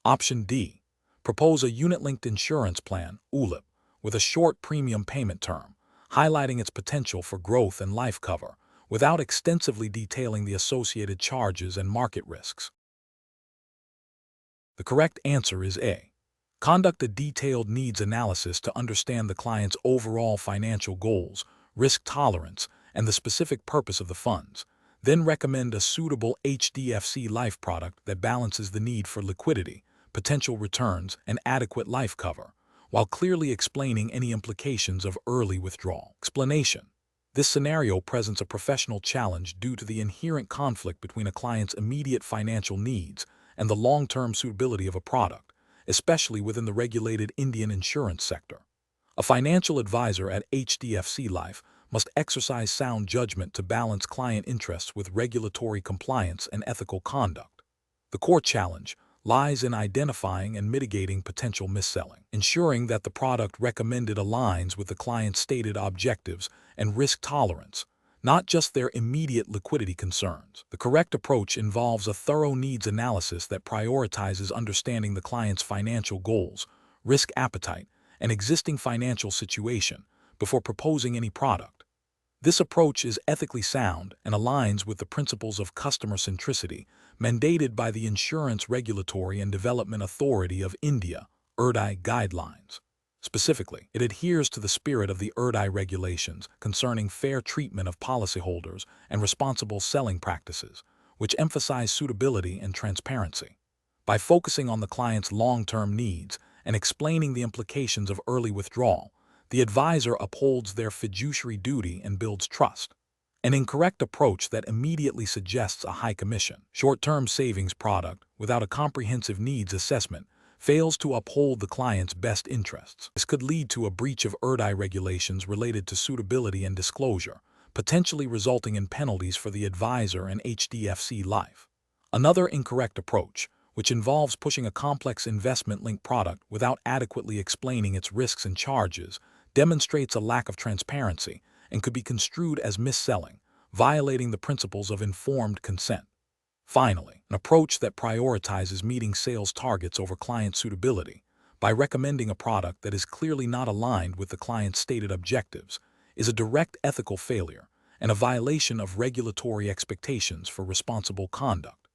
Option D. Propose a unit-linked insurance plan, ULIP, with a short premium payment term, highlighting its potential for growth and life cover, without extensively detailing the associated charges and market risks. The correct answer is A. Conduct a detailed needs analysis to understand the client's overall financial goals, risk tolerance, and the specific purpose of the funds. Then recommend a suitable HDFC Life product that balances the need for liquidity, potential returns, and adequate life cover, while clearly explaining any implications of early withdrawal. Explanation. This scenario presents a professional challenge due to the inherent conflict between a client's immediate financial needs and the long-term suitability of a product, especially within the regulated Indian insurance sector. A financial advisor at HDFC Life must exercise sound judgment to balance client interests with regulatory compliance and ethical conduct. The core challenge lies in identifying and mitigating potential mis-selling, ensuring that the product recommended aligns with the client's stated objectives and risk tolerance, not just their immediate liquidity concerns. The correct approach involves a thorough needs analysis that prioritizes understanding the client's financial goals, risk appetite, and existing financial situation before proposing any product. This approach is ethically sound and aligns with the principles of customer centricity mandated by the Insurance Regulatory and Development Authority of India, ERDI guidelines. Specifically, it adheres to the spirit of the ERDI regulations concerning fair treatment of policyholders and responsible selling practices, which emphasize suitability and transparency. By focusing on the client's long-term needs and explaining the implications of early withdrawal, the advisor upholds their fiduciary duty and builds trust. An incorrect approach that immediately suggests a high commission, short-term savings product without a comprehensive needs assessment fails to uphold the client's best interests. This could lead to a breach of HDFC regulations related to suitability and disclosure, potentially resulting in penalties for the advisor and HDFC Life. Another incorrect approach, which involves pushing a complex investment-linked product without adequately explaining its risks and charges, demonstrates a lack of transparency and could be construed as mis-selling, violating the principles of informed consent. Finally, an approach that prioritizes meeting sales targets over client suitability by recommending a product that is clearly not aligned with the client's stated objectives is a direct ethical failure and a violation of regulatory expectations for responsible conduct.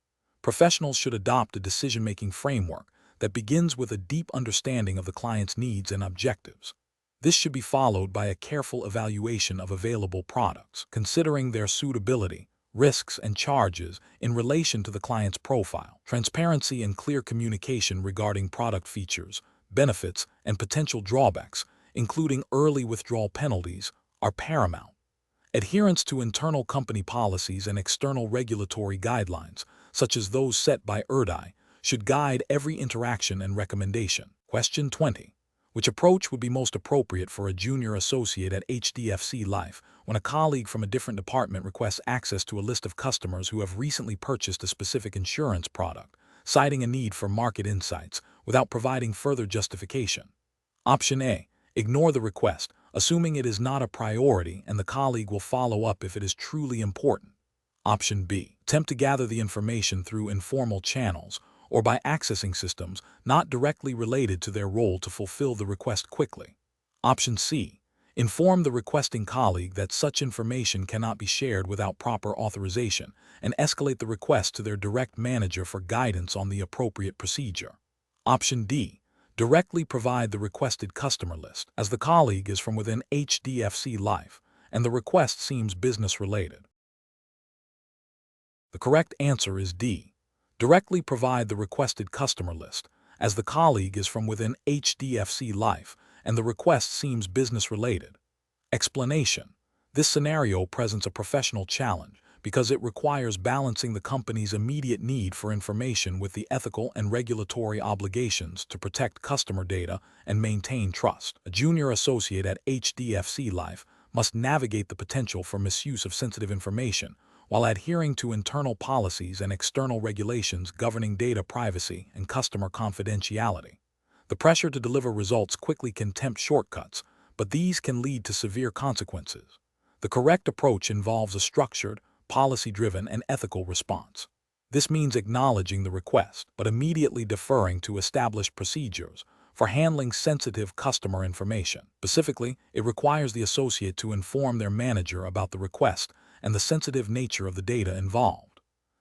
Professionals should adopt a decision-making framework that begins with a deep understanding of the client's needs and objectives. This should be followed by a careful evaluation of available products, considering their suitability, risks, and charges in relation to the client's profile. Transparency and clear communication regarding product features, benefits, and potential drawbacks, including early withdrawal penalties, are paramount. Adherence to internal company policies and external regulatory guidelines, such as those set by HDFC, should guide every interaction and recommendation. Question 20. Which approach would be most appropriate for a junior associate at HDFC Life when a colleague from a different department requests access to a list of customers who have recently purchased a specific insurance product, citing a need for market insights without providing further justification? Option A. Ignore the request, assuming it is not a priority and the colleague will follow up if it is truly important. Option B. Attempt to gather the information through informal channels or by accessing systems not directly related to their role to fulfill the request quickly. Option C. Inform the requesting colleague that such information cannot be shared without proper authorization and escalate the request to their direct manager for guidance on the appropriate procedure. Option D. Directly provide the requested customer list, as the colleague is from within HDFC Life and the request seems business-related. The correct answer is D. Directly provide the requested customer list, as the colleague is from within HDFC Life and the request seems business-related. Explanation: this scenario presents a professional challenge because it requires balancing the company's immediate need for information with the ethical and regulatory obligations to protect customer data and maintain trust. A junior associate at HDFC Life must navigate the potential for misuse of sensitive information while adhering to internal policies and external regulations governing data privacy and customer confidentiality. The pressure to deliver results quickly can tempt shortcuts, but these can lead to severe consequences. The correct approach involves a structured, policy-driven, and ethical response. This means acknowledging the request, but immediately deferring to established procedures for handling sensitive customer information. Specifically, it requires the associate to inform their manager about the request and the sensitive nature of the data involved.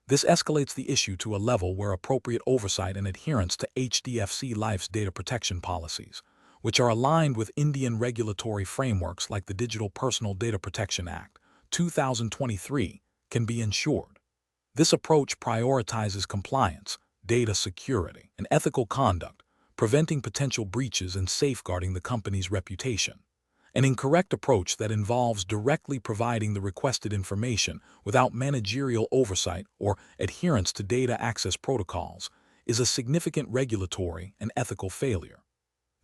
This escalates the issue to a level where appropriate oversight and adherence to HDFC Life's data protection policies, which are aligned with Indian regulatory frameworks like the Digital Personal Data Protection Act, 2023, can be ensured. This approach prioritizes compliance, data security, and ethical conduct, preventing potential breaches and safeguarding the company's reputation. An incorrect approach that involves directly providing the requested information without managerial oversight or adherence to data access protocols is a significant regulatory and ethical failure.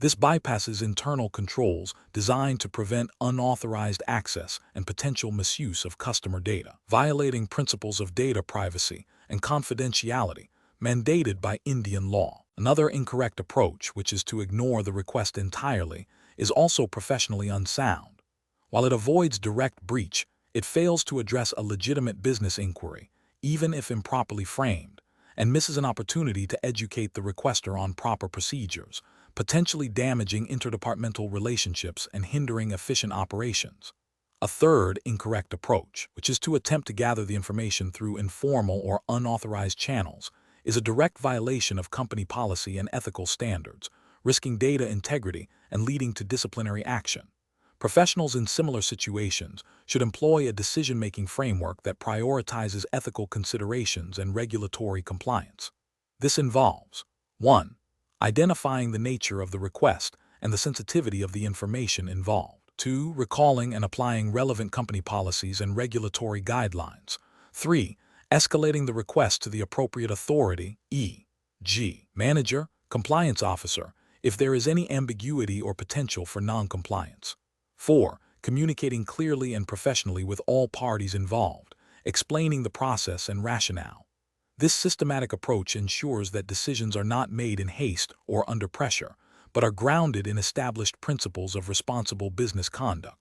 This bypasses internal controls designed to prevent unauthorized access and potential misuse of customer data, violating principles of data privacy and confidentiality mandated by Indian law. Another incorrect approach, which is to ignore the request entirely, is also professionally unsound. While it avoids direct breach, it fails to address a legitimate business inquiry, even if improperly framed, and misses an opportunity to educate the requester on proper procedures, potentially damaging interdepartmental relationships and hindering efficient operations. A third incorrect approach, which is to attempt to gather the information through informal or unauthorized channels, is a direct violation of company policy and ethical standards, risking data integrity and leading to disciplinary action. Professionals in similar situations should employ a decision-making framework that prioritizes ethical considerations and regulatory compliance. This involves 1. Identifying the nature of the request and the sensitivity of the information involved. 2. Recalling and applying relevant company policies and regulatory guidelines. 3. Escalating the request to the appropriate authority, e.g., manager, Compliance officer, if there is any ambiguity or potential for non-compliance. 4. Communicating clearly and professionally with all parties involved, explaining the process and rationale. This systematic approach ensures that decisions are not made in haste or under pressure, but are grounded in established principles of responsible business conduct.